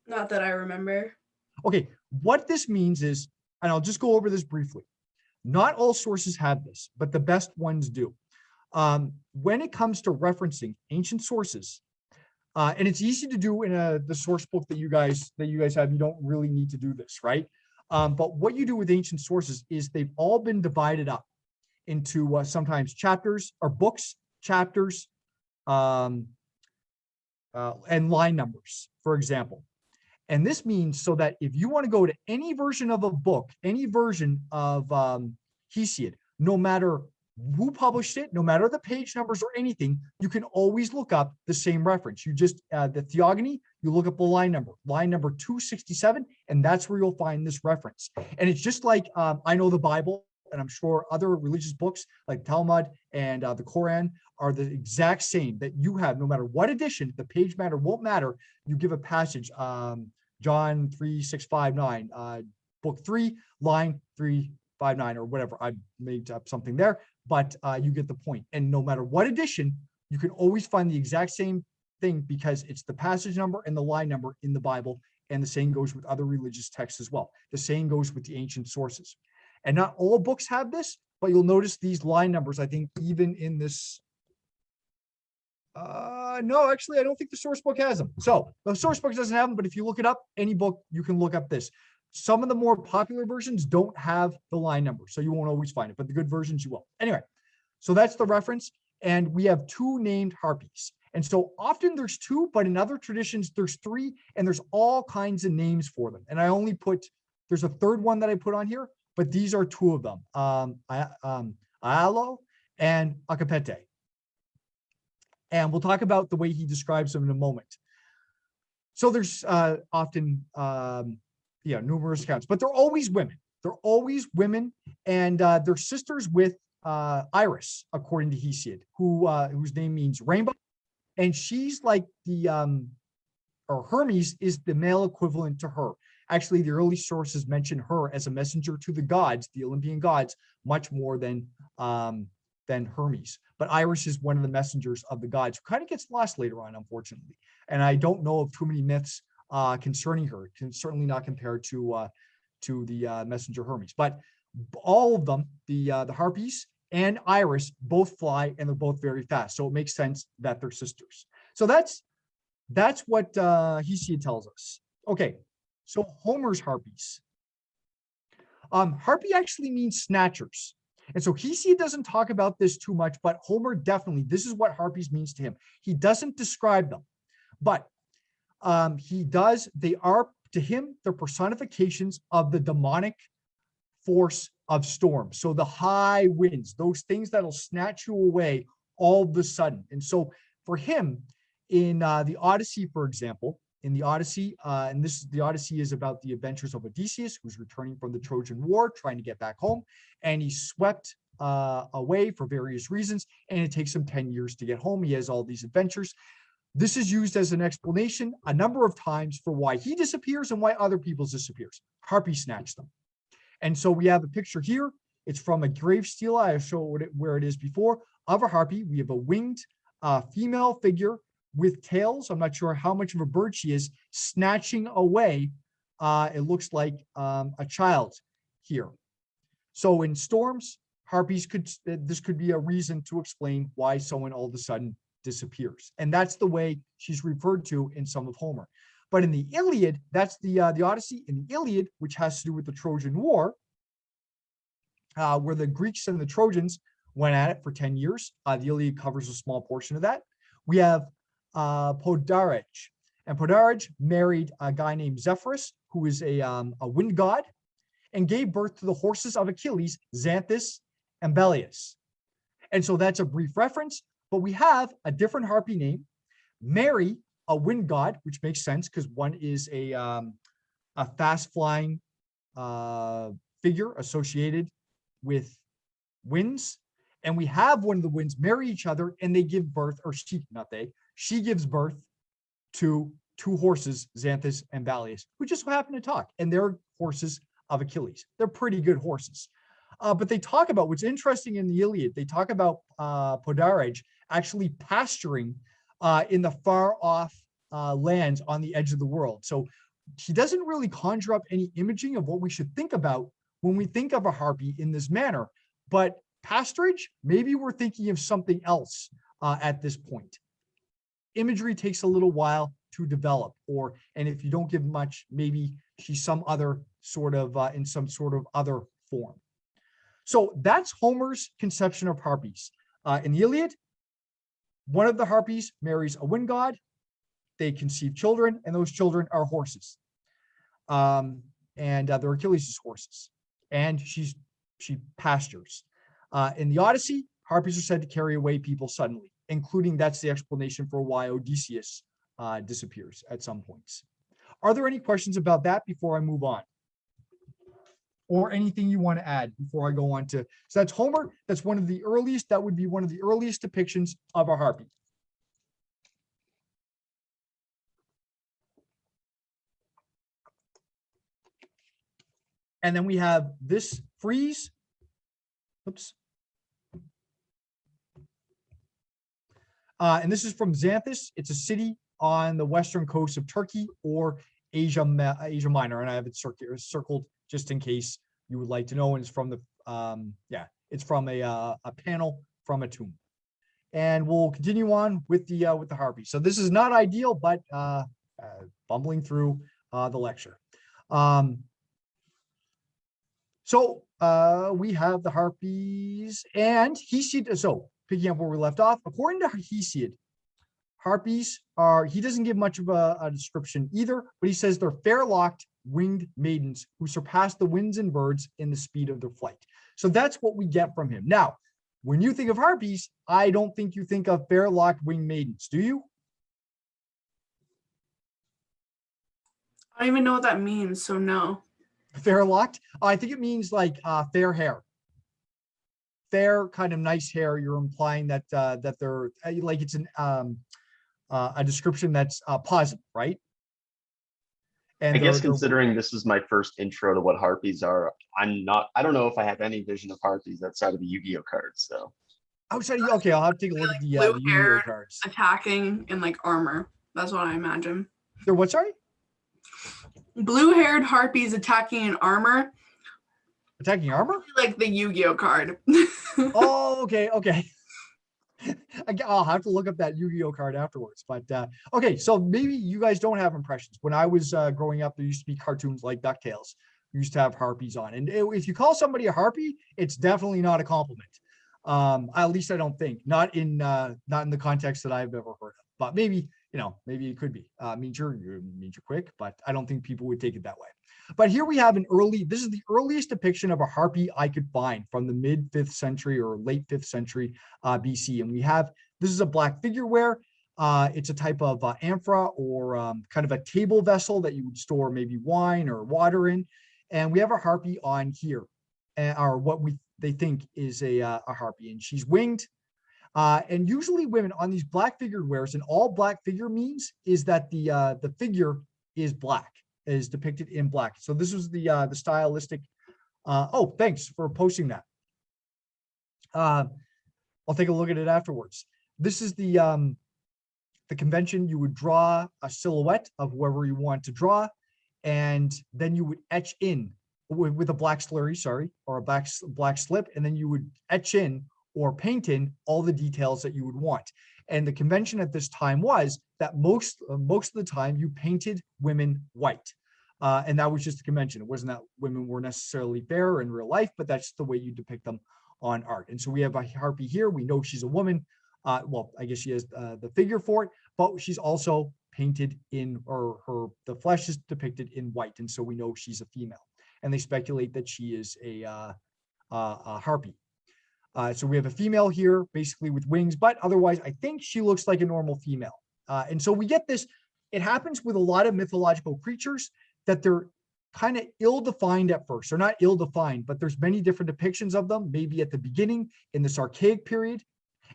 Not that I remember. Okay, what this means is, and I'll just go over this briefly. Not all sources have this, but the best ones do. When it comes to referencing ancient sources, and it's easy to do in the source book that you guys have. You don't really need to do this, right? But what you do with ancient sources is they've all been divided up into sometimes chapters or books, chapters, and line numbers, for example. And this means so that if you want to go to any version of a book, any version of Hesiod, no matter who published it, no matter the page numbers or anything, you can always look up the same reference. You just, the Theogony, you look up the line number 267, and that's where you'll find this reference. And it's just like, I know the Bible, and I'm sure other religious books like Talmud and the Quran are the exact same, that you have, no matter what edition, the page matter won't matter. You give a passage, John 3659, book 3, line 359, or whatever. I made up something there, but you get the point. And no matter what edition, you can always find the exact same thing because it's the passage number and the line number in the Bible. And the same goes with other religious texts as well. The same goes with the ancient sources. And not all books have this, but you'll notice these line numbers, I think, even in this. No, actually, I don't think the source book has them. So the source book doesn't have them, but if you look it up, any book, you can look up this. Some of the more popular versions don't have the line number, so you won't always find it, but the good versions you will. Anyway, so that's the reference. And we have two named Harpies. And so often there's two, but in other traditions, there's three, and there's all kinds of names for them. And I only there's a third one that I put on here, but these are two of them, Ialo and Acapete. And we'll talk about the way he describes them in a moment. So there's often, numerous accounts, but they're always women. They're always women, and they're sisters with Iris, according to Hesiod, whose name means rainbow. And she's like or Hermes is the male equivalent to her. Actually, the early sources mention her as a messenger to the gods, the Olympian gods, much more than Hermes. But Iris is one of the messengers of the gods, who kind of gets lost later on, unfortunately. And I don't know of too many myths concerning her, certainly not compared to the messenger Hermes. But all of them, the Harpies and Iris, both fly, and they're both very fast. So it makes sense that they're sisters. So that's what Hesiod tells us. Okay, so Homer's Harpies. Harpy actually means snatchers. And so Hesiod doesn't talk about this too much, but Homer definitely, this is what Harpies means to him. He doesn't describe them, but he does, they are, to him, the personifications of the demonic force of storms. So the high winds, those things that'll snatch you away all of a sudden. And so for him, in the Odyssey, for example, in the Odyssey, the Odyssey is about the adventures of Odysseus, who's returning from the Trojan War, trying to get back home, and he's swept away for various reasons, and it takes him 10 years to get home. He has all these adventures. This is used as an explanation a number of times for why he disappears and why other people's disappears. Harpy snatched them. And so we have a picture here. It's from a grave stela. I showed it where it is before, of a harpy. We have a winged female figure with tails. I'm not sure how much of a bird she is, snatching away. It looks like a child here. So in storms, Harpies this could be a reason to explain why someone all of a sudden disappears. And that's the way she's referred to in some of Homer. But in the Iliad, that's the Odyssey. In the Iliad, which has to do with the Trojan War, where the Greeks and the Trojans went at it for 10 years. The Iliad covers a small portion of that. We have Podarge. And Podarge married a guy named Zephyrus, who is a wind god, and gave birth to the horses of Achilles, Xanthus and Belius. And so that's a brief reference, but we have a different Harpy name, Mary, a wind god, which makes sense because one is a fast-flying figure associated with winds. And we have one of the winds marry each other and they give birth, or she gives birth to two horses, Xanthus and Balius, who just happen to talk. And they're horses of Achilles. They're pretty good horses. But they talk about, what's interesting in the Iliad, they talk about Podarge actually pasturing in the far off lands on the edge of the world. So he doesn't really conjure up any imaging of what we should think about when we think of a harpy in this manner. But pasturage, maybe we're thinking of something else at this point. Imagery takes a little while to develop, and if you don't give much, maybe she's some other sort of in some sort of other form. So that's Homer's conception of harpies. In the Iliad, one of the harpies marries a wind god. They conceive children, and those children are horses. And they're Achilles' horses. And she pastures. In the Odyssey, harpies are said to carry away people suddenly, including that's the explanation for why Odysseus disappears at some points. Are there any questions about that before I move on? Or anything you want to add before I go on to, so that's Homer. That's one of the earliest, that would be one of the earliest depictions of a harpy. And then we have this frieze. Oops. And this is from Xanthus. It's a city on the western coast of Turkey or Asia Minor. And I have it circled just in case you would like to know. And it's from the, it's from a panel from a tomb. And we'll continue on with the harpy. So this is not ideal, but bumbling through the lecture. So we have the harpies and Hesiod. So picking up where we left off, according to Hesiod, harpies are, he doesn't give much of a description either, but he says they're fair-locked winged maidens who surpass the winds and birds in the speed of their flight. So that's what we get from him. Now, when you think of harpies, I don't think you think of fair-locked winged maidens, do you? I don't even know what that means, so no. Fair-locked? I think it means like fair hair. Fair, kind of nice hair. You're implying that that they're like it's a description that's positive, right? And I guess considering this is my first intro to what harpies are, I don't know if I have any vision of harpies outside of the Yu-Gi-Oh cards. So outside of, okay, I'll have to take a look at the Yu-Gi-Oh cards. Attacking in like armor. That's what I imagine. They're what, sorry? Blue-haired harpies attacking in armor. Attacking armor? Like the Yu-Gi-Oh card. Oh, okay. I'll have to look up that Yu-Gi-Oh card afterwards. But okay, so maybe you guys don't have impressions. When I was growing up, there used to be cartoons like Ducktales. We used to have harpies on. And if you call somebody a harpy, it's definitely not a compliment. At least I don't think. Not in the context that I've ever heard of. But maybe, maybe it could be. Means you're quick, but I don't think people would take it that way. But here we have this is the earliest depiction of a harpy I could find from the mid 5th century or late 5th century BC. And this is a black figureware. It's a type of amphora or kind of a table vessel that you would store maybe wine or water in. And we have a harpy on here, or what they think is a harpy, and she's winged. And usually women on these black figurewares, and all black figure means is that the figure is black, is depicted in black. So this was the stylistic. Oh, thanks for posting that. I'll take a look at it afterwards. This is the convention. You would draw a silhouette of whoever you want to draw, and then you would etch in with a black slurry, sorry, or a black slip, and then you would etch in or paint in all the details that you would want. And the convention at this time was that most of the time you painted women white. And that was just the convention. It wasn't that women were necessarily fair in real life, but that's the way you depict them on art. And so we have a harpy here. We know she's a woman. Well, I guess she has the figure for it, but she's also painted in, or the flesh is depicted in white. And so we know she's a female. And they speculate that she is a harpy. So we have a female here, basically with wings, but otherwise, I think she looks like a normal female. And so we get this. It happens with a lot of mythological creatures that they're kind of ill-defined at first. They're not ill-defined, but there's many different depictions of them, maybe at the beginning in this archaic period.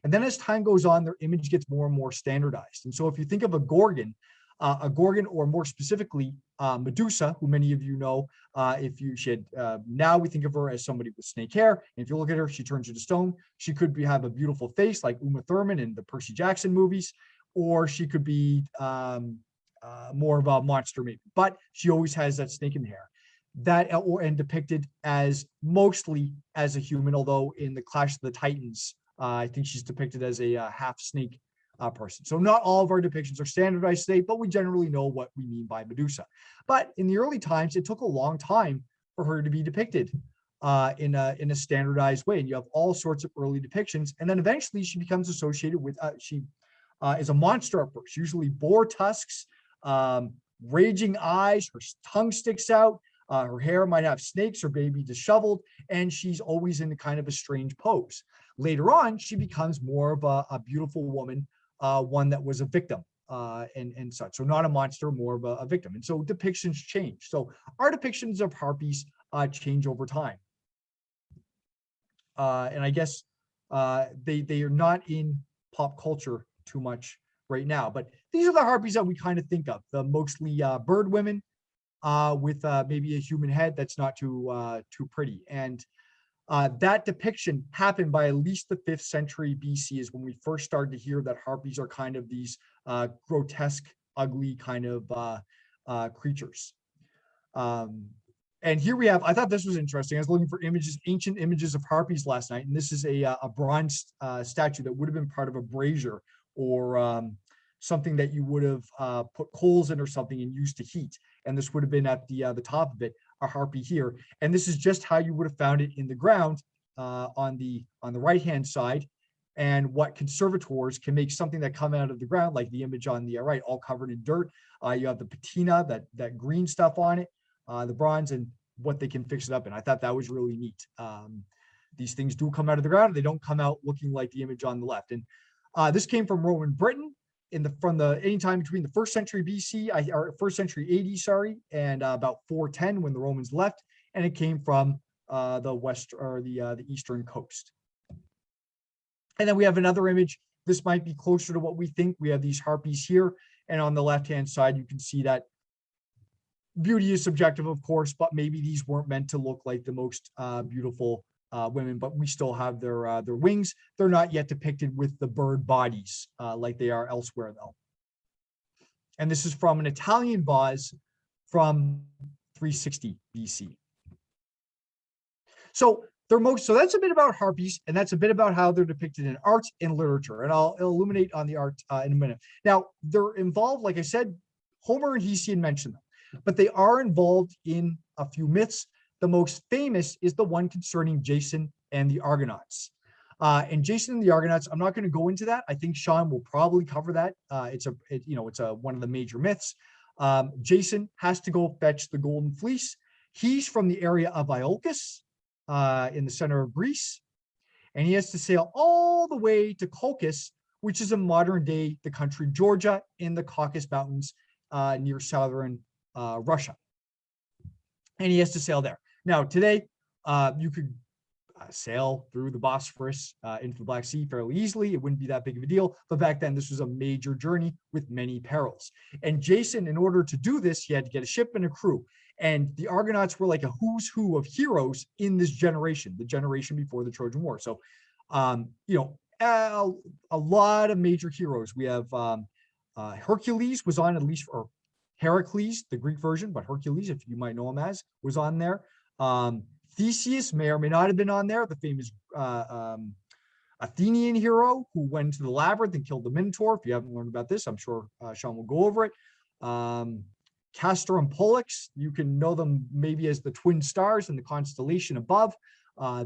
And then as time goes on, their image gets more and more standardized. And so if you think of a Gorgon, or more specifically, Medusa, who many of you know, if you should, now we think of her as somebody with snake hair. And if you look at her, she turns into stone. She could have a beautiful face like Uma Thurman in the Percy Jackson movies, or she could be more of a monster maybe, but she always has that snake in the hair. And depicted as mostly as a human, although in the Clash of the Titans, I think she's depicted as a half snake person. So not all of our depictions are standardized today, but we generally know what we mean by Medusa. But in the early times, it took a long time for her to be depicted in a standardized way. And you have all sorts of early depictions. And then eventually she becomes associated with, she is a monster at first, usually boar tusks, raging eyes, her tongue sticks out, her hair might have snakes or maybe disheveled, and she's always in kind of a strange pose. Later on, she becomes more of a beautiful woman, one that was a victim and such. So not a monster, more of a victim. And so depictions change. So our depictions of harpies change over time. And I guess they are not in pop culture too much right now, but these are the harpies that we kind of think of, the mostly bird women with maybe a human head that's not too pretty. And that depiction happened by at least the 5th century BC is when we first started to hear that harpies are kind of these grotesque, ugly kind of creatures. And here we have, I thought this was interesting. I was looking for images, ancient images of harpies last night, and this is a bronze statue that would have been part of a brazier or something that you would have put coals in or something and used to heat. And this would have been at the top of it, a harpy here. And this is just how you would have found it in the ground on the right-hand side. And what conservators can make something that come out of the ground, like the image on the right, all covered in dirt. You have the patina, that green stuff on it, the bronze, and what they can fix it up in. I thought that was really neat. These things do come out of the ground. They don't come out looking like the image on the left. And this came from Roman Britain from anytime between the 1st century BC, or 1st century AD, sorry, and about 410 when the Romans left, and it came from the west or the eastern coast. And then we have another image. This might be closer to what we think. We have these harpies here, and on the left-hand side, you can see that beauty is subjective, of course, but maybe these weren't meant to look like the most beautiful women, but we still have their wings. They're not yet depicted with the bird bodies like they are elsewhere, though. And this is from an Italian vase from 360 BC. So that's a bit about harpies, and that's a bit about how they're depicted in art and literature. And I'll illuminate on the art in a minute. Now, they're involved, like I said, Homer and Hesiod mention them, but they are involved in a few myths. The most famous is the one concerning Jason and the Argonauts. And Jason and the Argonauts, I'm not going to go into that. I think Sean will probably cover that. It's one of the major myths. Jason has to go fetch the golden fleece. He's from the area of Iolcus in the center of Greece, and he has to sail all the way to Colchis, which is in modern day the country Georgia in the Caucasus Mountains near southern Russia. And he has to sail there. Now, today, you could sail through the Bosphorus into the Black Sea fairly easily. It wouldn't be that big of a deal. But back then, this was a major journey with many perils. And Jason, in order to do this, he had to get a ship and a crew. And the Argonauts were like a who's who of heroes in this generation, the generation before the Trojan War. So, a lot of major heroes. We have Hercules was on, at least, or Heracles, the Greek version, but Hercules, if you might know him as, was on there. Theseus may or may not have been on there, the famous Athenian hero who went to the labyrinth and killed the Minotaur. If you haven't learned about this, I'm sure Sean will go over it. Castor and Pollux, you can know them maybe as the twin stars in the constellation above.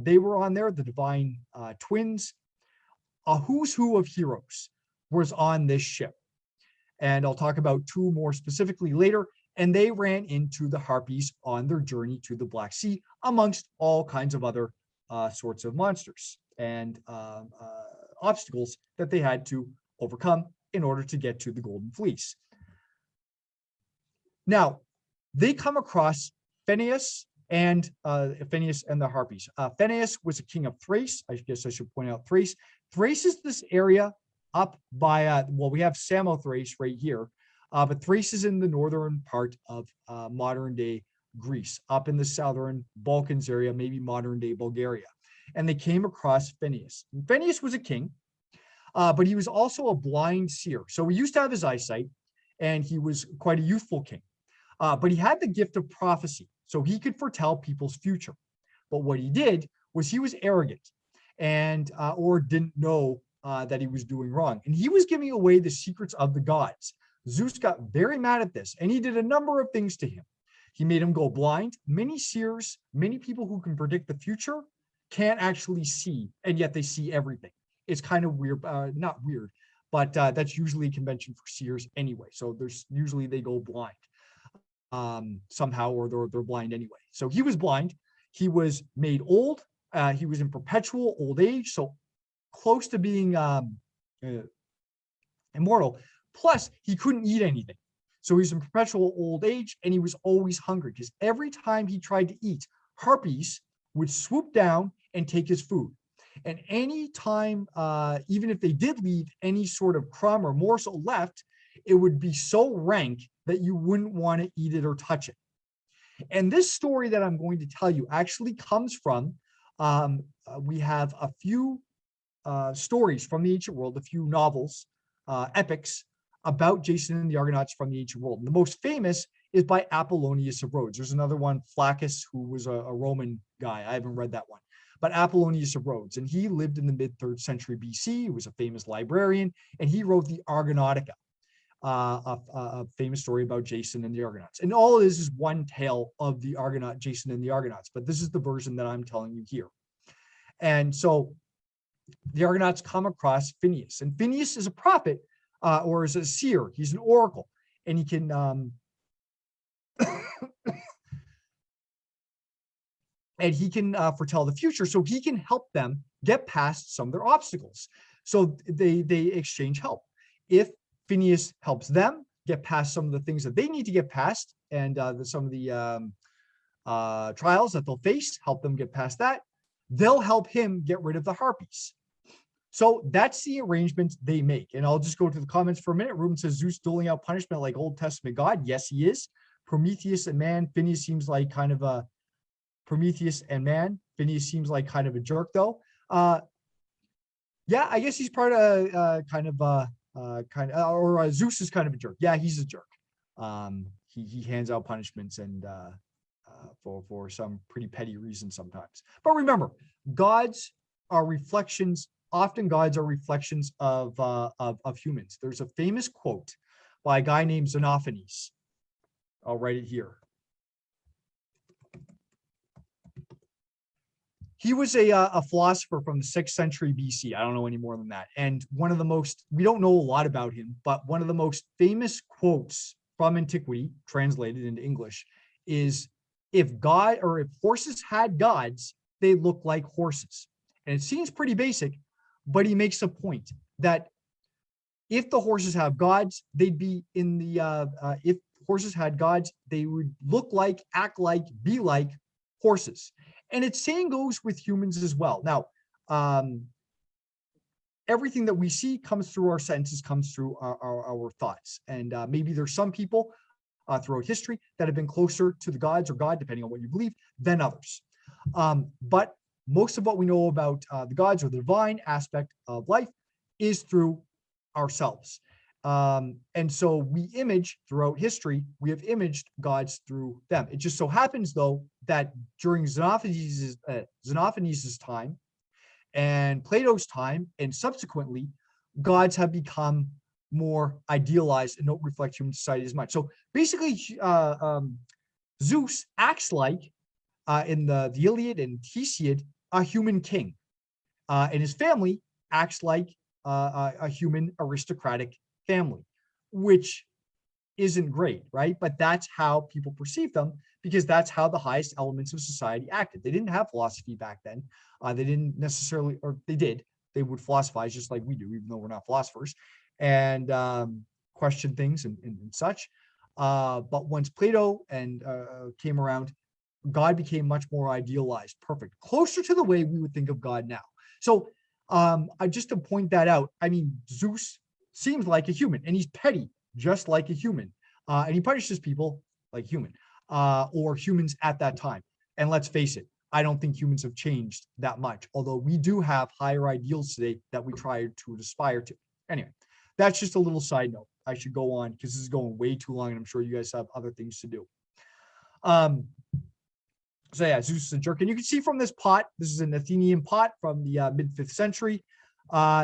They were on there, the divine twins. A who's who of heroes was on this ship. And I'll talk about two more specifically later. And they ran into the Harpies on their journey to the Black Sea, amongst all kinds of other sorts of monsters and obstacles that they had to overcome in order to get to the Golden Fleece. Now, they come across Phineas and the Harpies. Phineas was a king of Thrace. I guess I should point out Thrace. Thrace is this area up by, well, we have Samothrace right here, but Thrace is in the northern part of modern day Greece, up in the southern Balkans area, maybe modern day Bulgaria. And they came across Phineas. And Phineas was a king, but he was also a blind seer. So he used to have his eyesight, and he was quite a youthful king. But he had the gift of prophecy, so he could foretell people's future. But what he did was he was arrogant and or didn't know that he was doing wrong. And he was giving away the secrets of the gods. Zeus got very mad at this, and he did a number of things to him. He made him go blind. Many seers, many people who can predict the future can't actually see, and yet they see everything. It's kind of weird, not weird, but that's usually a convention for seers anyway. So there's usually they go blind somehow, or they're blind anyway. So he was blind. He was made old. He was in perpetual old age, so close to being immortal. Plus, he couldn't eat anything. So he's in perpetual old age, and he was always hungry, because every time he tried to eat, Harpies would swoop down and take his food. And any time, even if they did leave any sort of crumb or morsel left, it would be so rank that you wouldn't want to eat it or touch it. And this story that I'm going to tell you actually comes from, we have a few stories from the ancient world, a few novels, epics about Jason and the Argonauts from the ancient world. And the most famous is by Apollonius of Rhodes. There's another one, Flaccus, who was a Roman guy. I haven't read that one. But Apollonius of Rhodes, and he lived in the mid-3rd century BC. He was a famous librarian, and he wrote the Argonautica, a famous story about Jason and the Argonauts. And all of this is one tale of the Argonaut, Jason and the Argonauts, but this is the version that I'm telling you here. And so the Argonauts come across Phineas, and Phineas is a prophet, or is a seer. He's an oracle, and he can and he can foretell the future, so he can help them get past some of their obstacles. So they exchange help. If Phineas helps them get past some of the things that they need to get past, and some of the trials that they'll face, help them get past that, they'll help him get rid of the Harpies. So that's the arrangement they make. And I'll just go to the comments for a minute. Ruben says, Zeus doling out punishment like Old Testament God. Yes, he is. Prometheus and man. Phineas seems like kind of a Prometheus and man. Phineas seems like kind of a jerk, though. Yeah, I guess he's part of or Zeus is kind of a jerk. Yeah, he's a jerk. He hands out punishments and for some pretty petty reasons sometimes. But remember, gods are reflections. Often gods are reflections of humans. There's a famous quote by a guy named Xenophanes. I'll write it here. He was a philosopher from the 6th century BC. I don't know any more than that. And one of the most, we don't know a lot about him, but one of the most famous quotes from antiquity, translated into English, is if horses had gods, they look like horses. And it seems pretty basic, but he makes a point that if the horses have gods, they'd be in the, if horses had gods, they would look like, act like, be like horses. And its same goes with humans as well. Now, everything that we see comes through our senses, comes through our thoughts. And maybe there's some people throughout history that have been closer to the gods or God, depending on what you believe, than others. But most of what we know about the gods or the divine aspect of life is through ourselves. And so we image throughout history, we have imaged gods through them. It just so happens, though, that during Xenophanes' time and Plato's time, and subsequently, gods have become more idealized and don't reflect human society as much. So basically, Zeus acts like, in the Iliad and Hesiod, a human king, and his family acts like a human aristocratic family, which isn't great, right? But that's how people perceive them, because that's how the highest elements of society acted. They didn't have philosophy back then. They didn't necessarily, or they did. They would philosophize just like we do, even though we're not philosophers, and question things and such. But once Plato and came around, God became much more idealized, perfect, closer to the way we would think of God now. So just to point that out, I mean, Zeus seems like a human, and he's petty, just like a human. And he punishes people like human, or humans at that time. And let's face it, I don't think humans have changed that much, although we do have higher ideals today that we try to aspire to. Anyway, that's just a little side note. I should go on because this is going way too long, and I'm sure you guys have other things to do. So yeah, Zeus is a jerk. And you can see from this pot, this is an Athenian pot from the mid-5th century.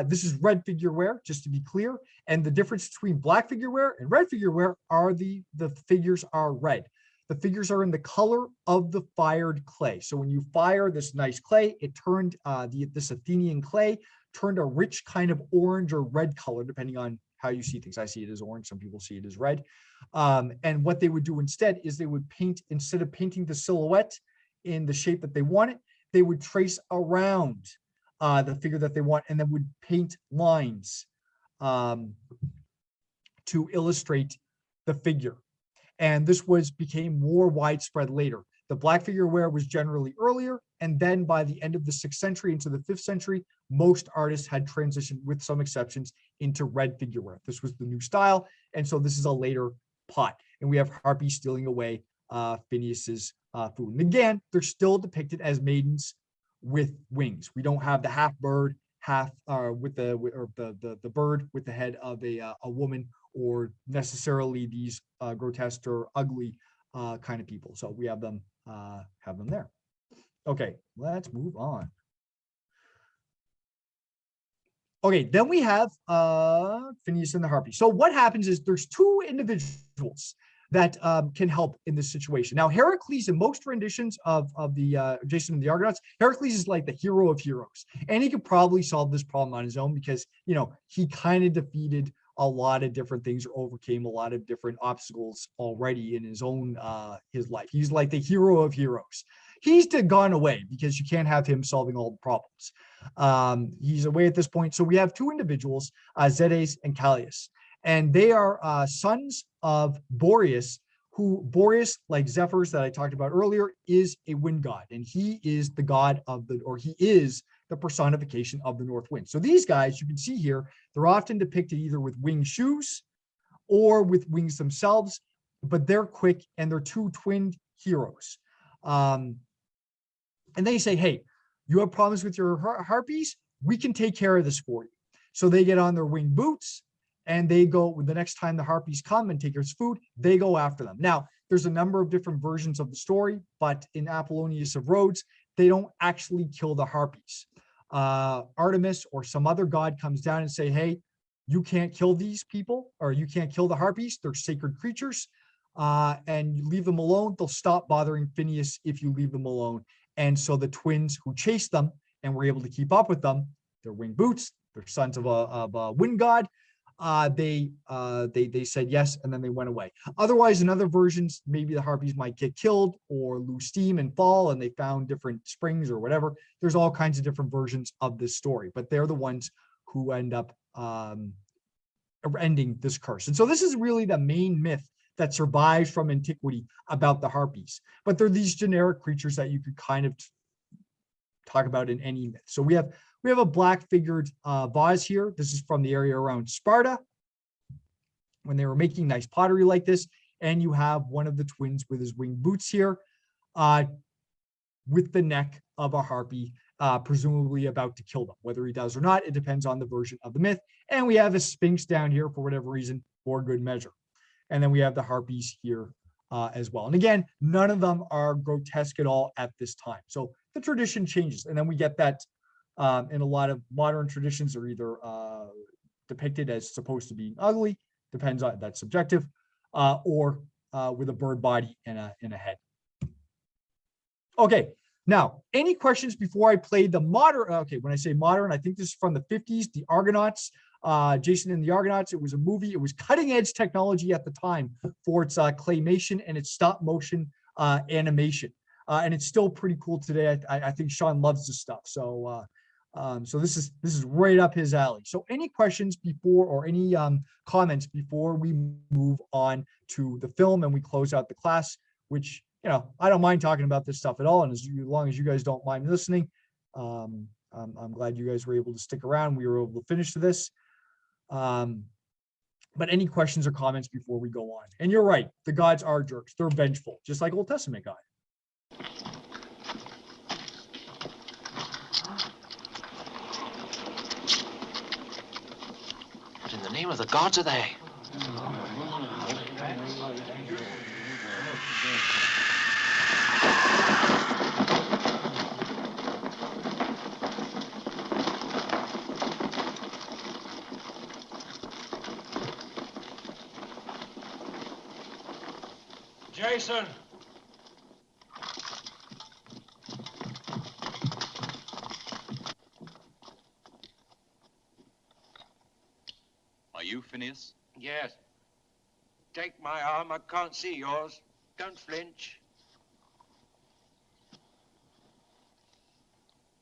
This is red figureware, just to be clear. And the difference between black figureware and red figureware are the figures are red. The figures are in the color of the fired clay. So when you fire this nice clay, it turned, this Athenian clay turned a rich kind of orange or red color, depending on how you see things. I see it as orange. Some people see it as red. And what they would do instead is they would paint, instead of painting the silhouette in the shape that they wanted, they would trace around the figure that they want, and then would paint lines to illustrate the figure. And this became more widespread later. The black figureware was generally earlier, and then by the end of the 6th century into the 5th century, most artists had transitioned, with some exceptions, into red figureware. This was the new style, and so this is a later pot. And we have Harpy stealing away Phineas's food. And again, they're still depicted as maidens with wings. We don't have the half bird, half with the bird with the head of a woman, or necessarily these grotesque or ugly kind of people. So we have them there. Okay, let's move on. Okay, then we have Phineas and the Harpy. So what happens is there's two individuals that can help in this situation. Now, Hercules, in most renditions of the Jason and the Argonauts, Hercules is like the hero of heroes, and he could probably solve this problem on his own, because, you know, he kind of defeated a lot of different things, or overcame a lot of different obstacles already in his own his life. He's like the hero of heroes. He's gone away, because you can't have him solving all the problems. He's away at this point. So we have two individuals, Zedes and Kalius. And they are sons of Boreas, who Boreas, like Zephyrs that I talked about earlier, is a wind god. And he is the god of he is the personification of the north wind. So these guys, you can see here, they're often depicted either with winged shoes or with wings themselves, but they're quick, and they're two twin heroes. And they say, hey, you have problems with your harpies? We can take care of this for you. So they get on their winged boots, and they go, the next time the Harpies come and take his food, they go after them. Now, there's a number of different versions of the story, but in Apollonius of Rhodes, they don't actually kill the Harpies. Artemis or some other god comes down and say, hey, you can't kill these people, or you can't kill the Harpies. They're sacred creatures, and you leave them alone. They'll stop bothering Phineas if you leave them alone. And so the twins who chased them and were able to keep up with them, they're winged boots, they're sons of a wind god. They said yes, and then they went away. Otherwise, in other versions, maybe the Harpies might get killed or lose steam and fall, and they found different springs or whatever. There's all kinds of different versions of this story, but they're the ones who end up ending this curse. And so this is really the main myth that survives from antiquity about the Harpies. But they're these generic creatures that you could kind of talk about in any myth. So we have a black figured vase here. This is from the area around Sparta, when they were making nice pottery like this. And you have one of the twins with his winged boots here, with the neck of a harpy, presumably about to kill them. Whether he does or not, it depends on the version of the myth. And we have a sphinx down here for whatever reason, for good measure. And then we have the harpies here as well. And again, none of them are grotesque at all at this time. So the tradition changes, and then we get that in a lot of modern traditions are either depicted as supposed to be ugly, depends on that's subjective, or with a bird body and a head. Okay, now any questions before I play the modern? Okay, when I say modern, I think this is from the 50s, the Argonauts. Jason and the Argonauts. It was a movie. It was cutting edge technology at the time for its claymation and its stop motion animation. And it's still pretty cool today. I think Sean loves this stuff. So so this is right up his alley. So any questions before or any comments before we move on to the film and we close out the class, which, you know, I don't mind talking about this stuff at all. And as long as you guys don't mind listening, I'm glad you guys were able to stick around. We were able to finish this. But any questions or comments before we go on? And you're right, the gods are jerks. They're vengeful, just like Old Testament God. What in the name of the gods are they? Jason! Are you Phineas? Yes. Take my arm, I can't see yours. Don't flinch.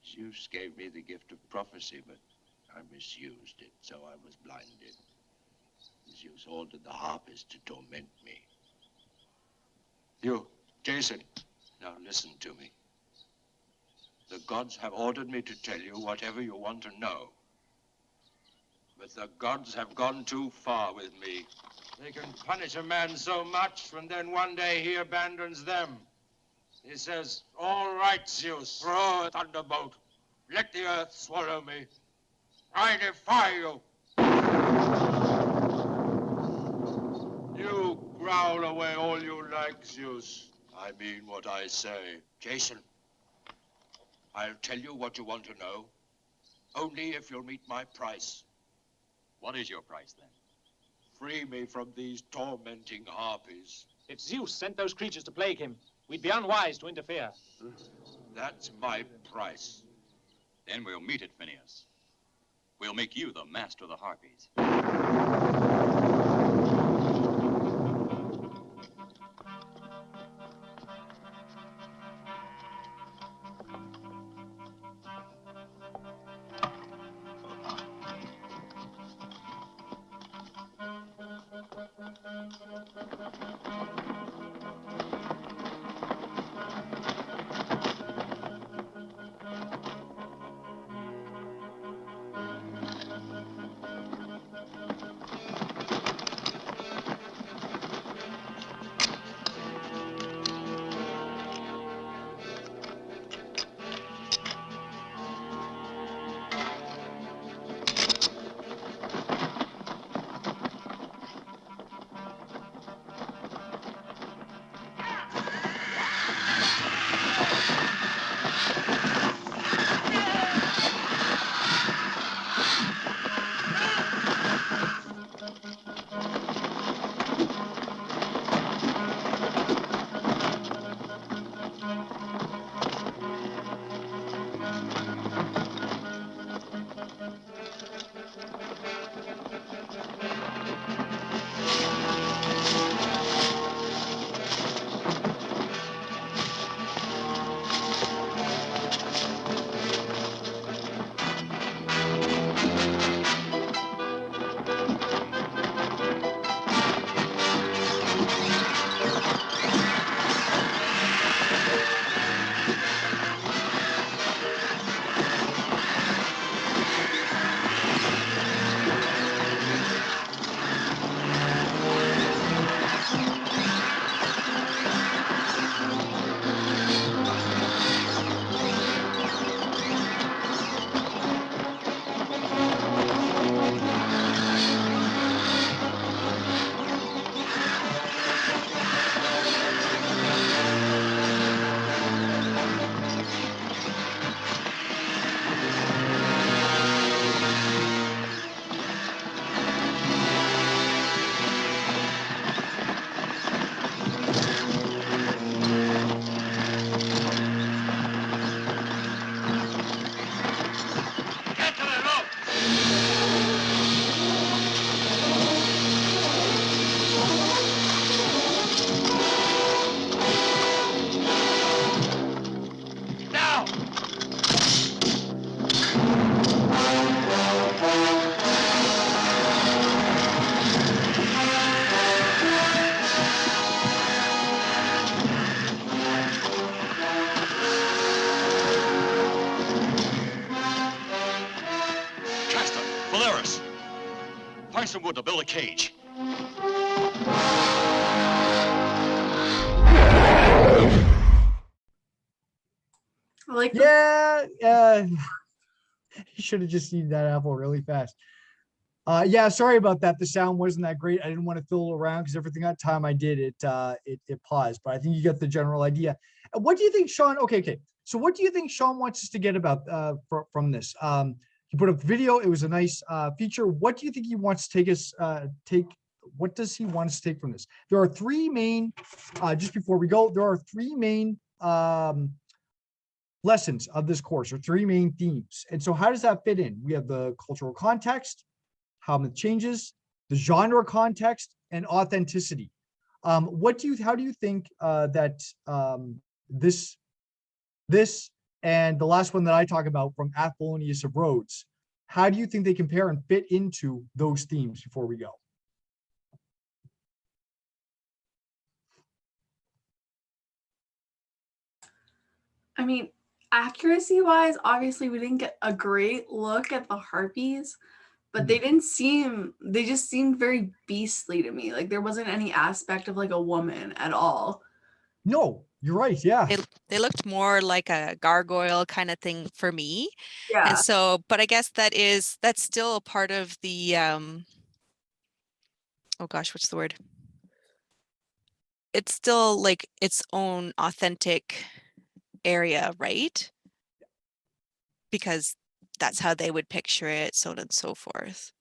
Zeus gave me the gift of prophecy, but I misused it, so I was blinded. Zeus ordered the Harpies to torment me. You, Jason, now listen to me. The gods have ordered me to tell you whatever you want to know. But the gods have gone too far with me. They can punish a man so much, and then one day he abandons them. He says, all right, Zeus, throw a thunderbolt. Let the earth swallow me. I defy you. You growl away all you like, Zeus. I mean what I say. Jason, I'll tell you what you want to know, only if you'll meet my price. What is your price, then? Free me from these tormenting harpies. If Zeus sent those creatures to plague him, we'd be unwise to interfere. That's my price. Then we'll meet it, Phineas. We'll make you the master of the Harpies. some wood to build a cage. I like the Yeah, you should have just eaten that apple really fast. Yeah, sorry about that. The sound wasn't that great. I didn't want to fiddle around because everything that time I did it paused. But I think you get the general idea. What do you think, Sean? Okay. So what do you think Sean wants us to get about from this? He put up the video. It was a nice feature. What do you think he wants to take us what does he want us to take from this? There are three main, just before we go, there are three main lessons of this course, or three main themes. And so how does that fit in? We have the cultural context, how myth changes, the genre context, and authenticity. How do you think that this and the last one that I talk about from Apollonius of Rhodes, how do you think they compare and fit into those themes before we go? I mean, accuracy wise, obviously we didn't get a great look at the Harpies, but they just seemed very beastly to me. Like there wasn't any aspect of like a woman at all. No, you're right. Yeah. They looked more like a gargoyle kind of thing for me. Yeah. And so, but I guess that's still a part of the, oh gosh, what's the word? It's still like its own authentic area, right? Because that's how they would picture it, so on and so forth.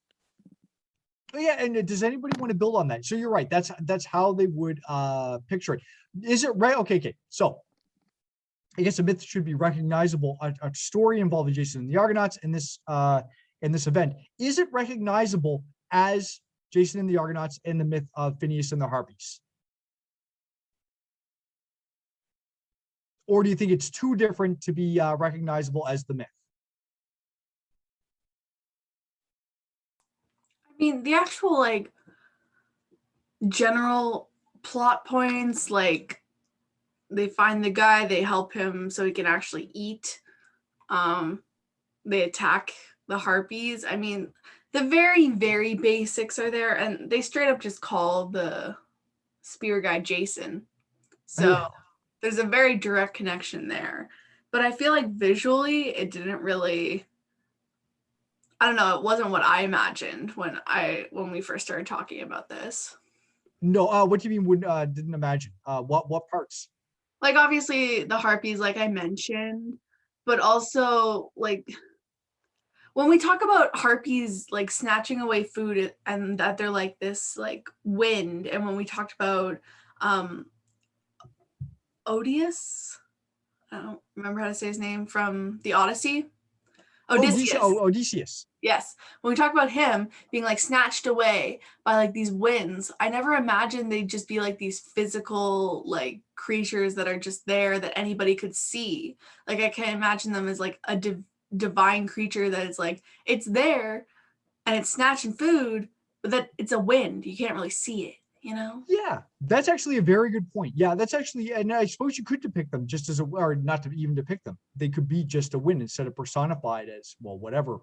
Yeah, and does anybody want to build on that? So you're right. That's how they would picture it. Is it right? Okay. So I guess a myth should be recognizable. A story involving Jason and the Argonauts in this event. Is it recognizable as Jason and the Argonauts in the myth of Phineas and the Harpies? Or do you think it's too different to be recognizable as the myth? I mean, the actual like general plot points, like they find the guy, they help him so he can actually eat. They attack the Harpies. I mean, the very, very basics are there, and they straight up just call the spear guy Jason. So there's a very direct connection there. But I feel like visually it didn't really, I don't know, it wasn't what I imagined when we first started talking about this. No, what do you mean when didn't imagine? What parts? Like obviously the Harpies, like I mentioned, but also like when we talk about Harpies like snatching away food and that they're like this like wind, and when we talked about Odysseus, I don't remember how to say his name from the Odyssey. Odysseus. Odysseus. Yes. When we talk about him being like snatched away by like these winds, I never imagined they'd just be like these physical like creatures that are just there that anybody could see. Like I can't imagine them as like a divine creature that is like, it's there and it's snatching food, but that it's a wind. You can't really see it. You know? Yeah, that's actually a very good point. Yeah, that's actually, and I suppose you could depict them just as or not to even depict them. They could be just a wind instead of personified as, well, whatever.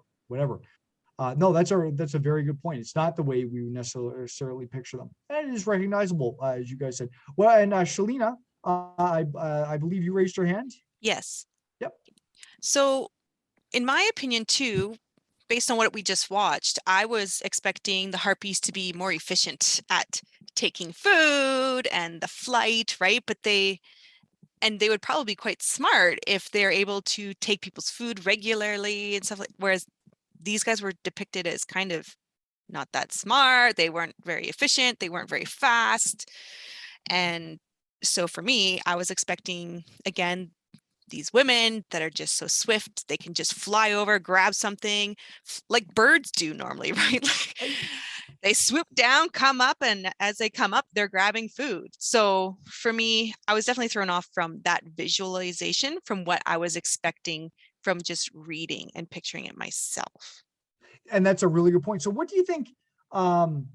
No, that's a very good point. It's not the way we necessarily picture them. And it is recognizable, as you guys said. Well, and Shalina, I believe you raised your hand. Yes. Yep. So in my opinion too, based on what we just watched, I was expecting the Harpies to be more efficient at taking food and the flight, right? But they would probably be quite smart if they're able to take people's food regularly and stuff like, whereas these guys were depicted as kind of not that smart. They weren't very efficient. They weren't very fast. And so for me, I was expecting, again, these women that are just so swift, they can just fly over, grab something like birds do normally, right? Like, they swoop down, come up, and as they come up, they're grabbing food. So for me, I was definitely thrown off from that visualization from what I was expecting from just reading and picturing it myself. And that's a really good point. So what do you think, the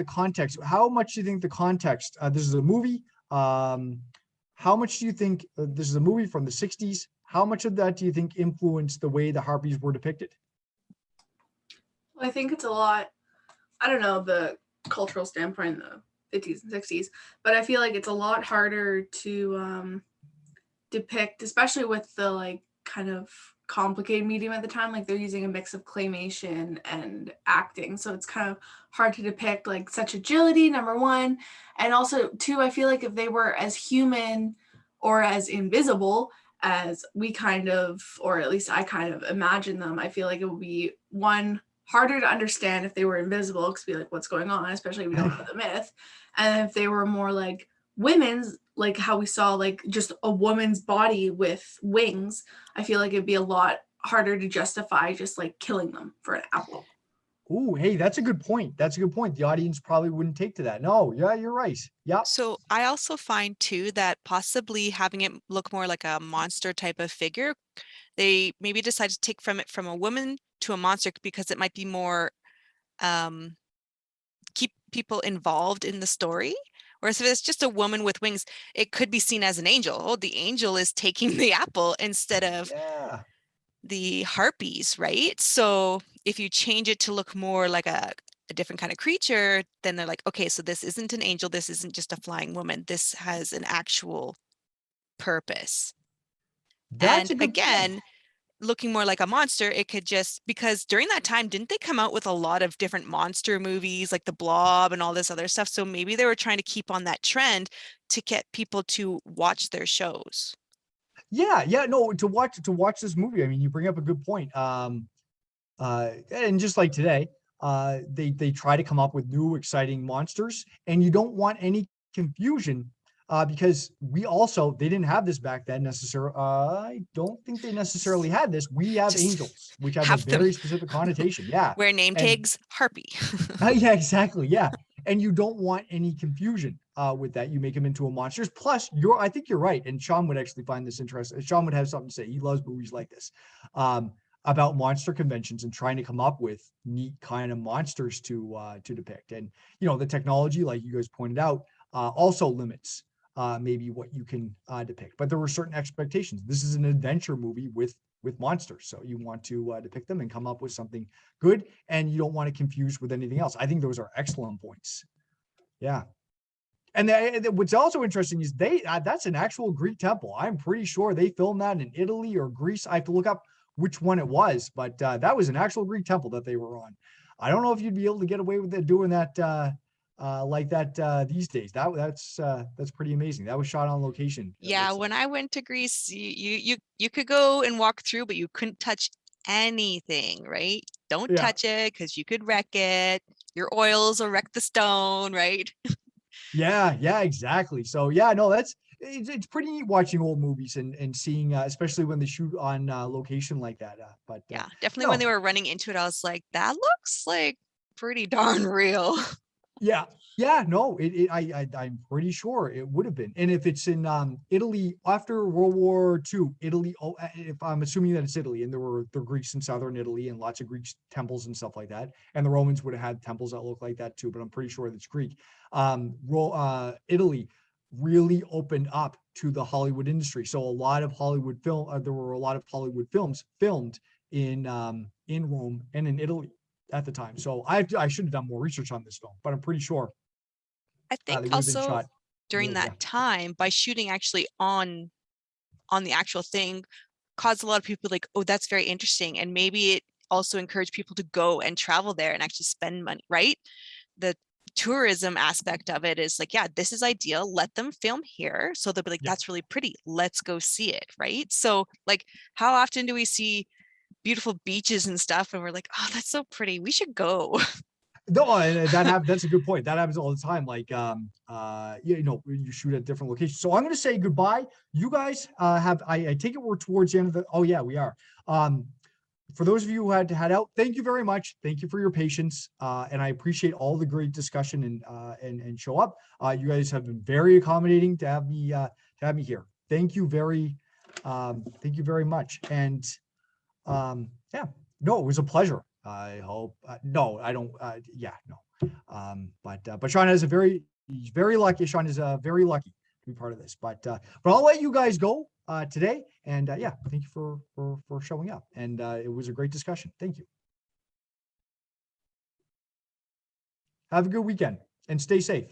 context, how much do you think the context, this is a movie, how much do you think, this is a movie from the 60s, how much of that do you think influenced the way the Harpies were depicted? I think it's a lot, I don't know the cultural standpoint in the 50s and 60s, but I feel like it's a lot harder to depict, especially with the like kind of complicated medium at the time. Like they're using a mix of claymation and acting, so it's kind of hard to depict like such agility, number one, and also two, I feel like if they were as human or as invisible as we kind of, or at least I kind of imagine them, I feel like it would be one, harder to understand if they were invisible, because be like, what's going on, especially if we don't know the myth. And if they were more like women's, like how we saw like just a woman's body with wings, I feel like it'd be a lot harder to justify just like killing them for an apple. Ooh, hey, that's a good point. That's a good point. The audience probably wouldn't take to that. No, yeah, you're right. Yeah. So I also find too that possibly having it look more like a monster type of figure, they maybe decide to take from a woman to a monster because it might be more keep people involved in the story. Whereas if it's just a woman with wings, it could be seen as an angel. Oh, the angel is taking the apple instead of the harpies, right? So if you change it to look more like a different kind of creature, then they're like, okay, so this isn't an angel. This isn't just a flying woman. This has an actual purpose. That's and again, looking more like a monster, it could just, because during that time, didn't they come out with a lot of different monster movies like the Blob and all this other stuff? So maybe they were trying to keep on that trend to get people to watch their shows. Yeah, no, to watch this movie. I mean, you bring up a good point. And just like today, they try to come up with new exciting monsters, and you don't want any confusion. Because they didn't have this back then necessarily. I don't think they necessarily had this. We have angels, which have a very specific connotation. Yeah. Wear name tags, Harpy. Yeah, exactly. Yeah. And you don't want any confusion with that. You make them into a monster. Plus, I think you're right. And Sean would actually find this interesting. Sean would have something to say. He loves movies like this about monster conventions and trying to come up with neat kind of monsters to depict. And, the technology, like you guys pointed out, also limits maybe what you can depict, but there were certain expectations. This is an adventure movie with monsters, so you want to depict them and come up with something good, and you don't want to confuse with anything else. I think those are excellent points. Yeah, and what's also interesting is that's an actual Greek temple. I'm pretty sure they filmed that in Italy or Greece. I have to look up which one it was, but that was an actual Greek temple that they were on. I don't know if you'd be able to get away with it doing that. Like that these days. That's pretty amazing. That was shot on location. Yeah, when I went to Greece, you could go and walk through, but you couldn't touch anything, right? Don't touch it because you could wreck it. Your oils will wreck the stone, right? Yeah, exactly. So yeah, no, it's pretty neat watching old movies and seeing, especially when they shoot on location like that. But yeah, definitely when they were running into it, I was like, that looks like pretty darn real. Yeah, no, I'm pretty sure it would have been. And if it's in Italy after World War II, Italy, if I'm assuming that it's Italy, and there were the Greeks in southern Italy and lots of Greek temples and stuff like that, and the Romans would have had temples that look like that too, but I'm pretty sure that's Greek. Italy really opened up to the Hollywood industry, so a lot of Hollywood there were a lot of Hollywood films filmed in Rome and in Italy at the time. So I should have done more research on this film, but I'm pretty sure. I think also during that time, by shooting actually on the actual thing, caused a lot of people like, oh, that's very interesting. And maybe it also encouraged people to go and travel there and actually spend money, right? The tourism aspect of it is like, yeah, this is ideal. Let them film here. So they'll be like, that's really pretty. Let's go see it, right? So like, how often do we see beautiful beaches and stuff and we're like, oh, that's so pretty, we should go? No, that's a good point. That happens all the time. Like you shoot at different locations. So I'm going to say goodbye. You guys I take it we're towards the end of we are. For those of you who had to head out, thank you very much. Thank you for your patience, and I appreciate all the great discussion and show up. You guys have been very accommodating to have me here. Thank you very much. And no, it was a pleasure. I hope no, I don't. But Sean he's very lucky. Sean is very lucky to be part of this. But I'll let you guys go today. And thank you for showing up. And it was a great discussion. Thank you. Have a good weekend and stay safe.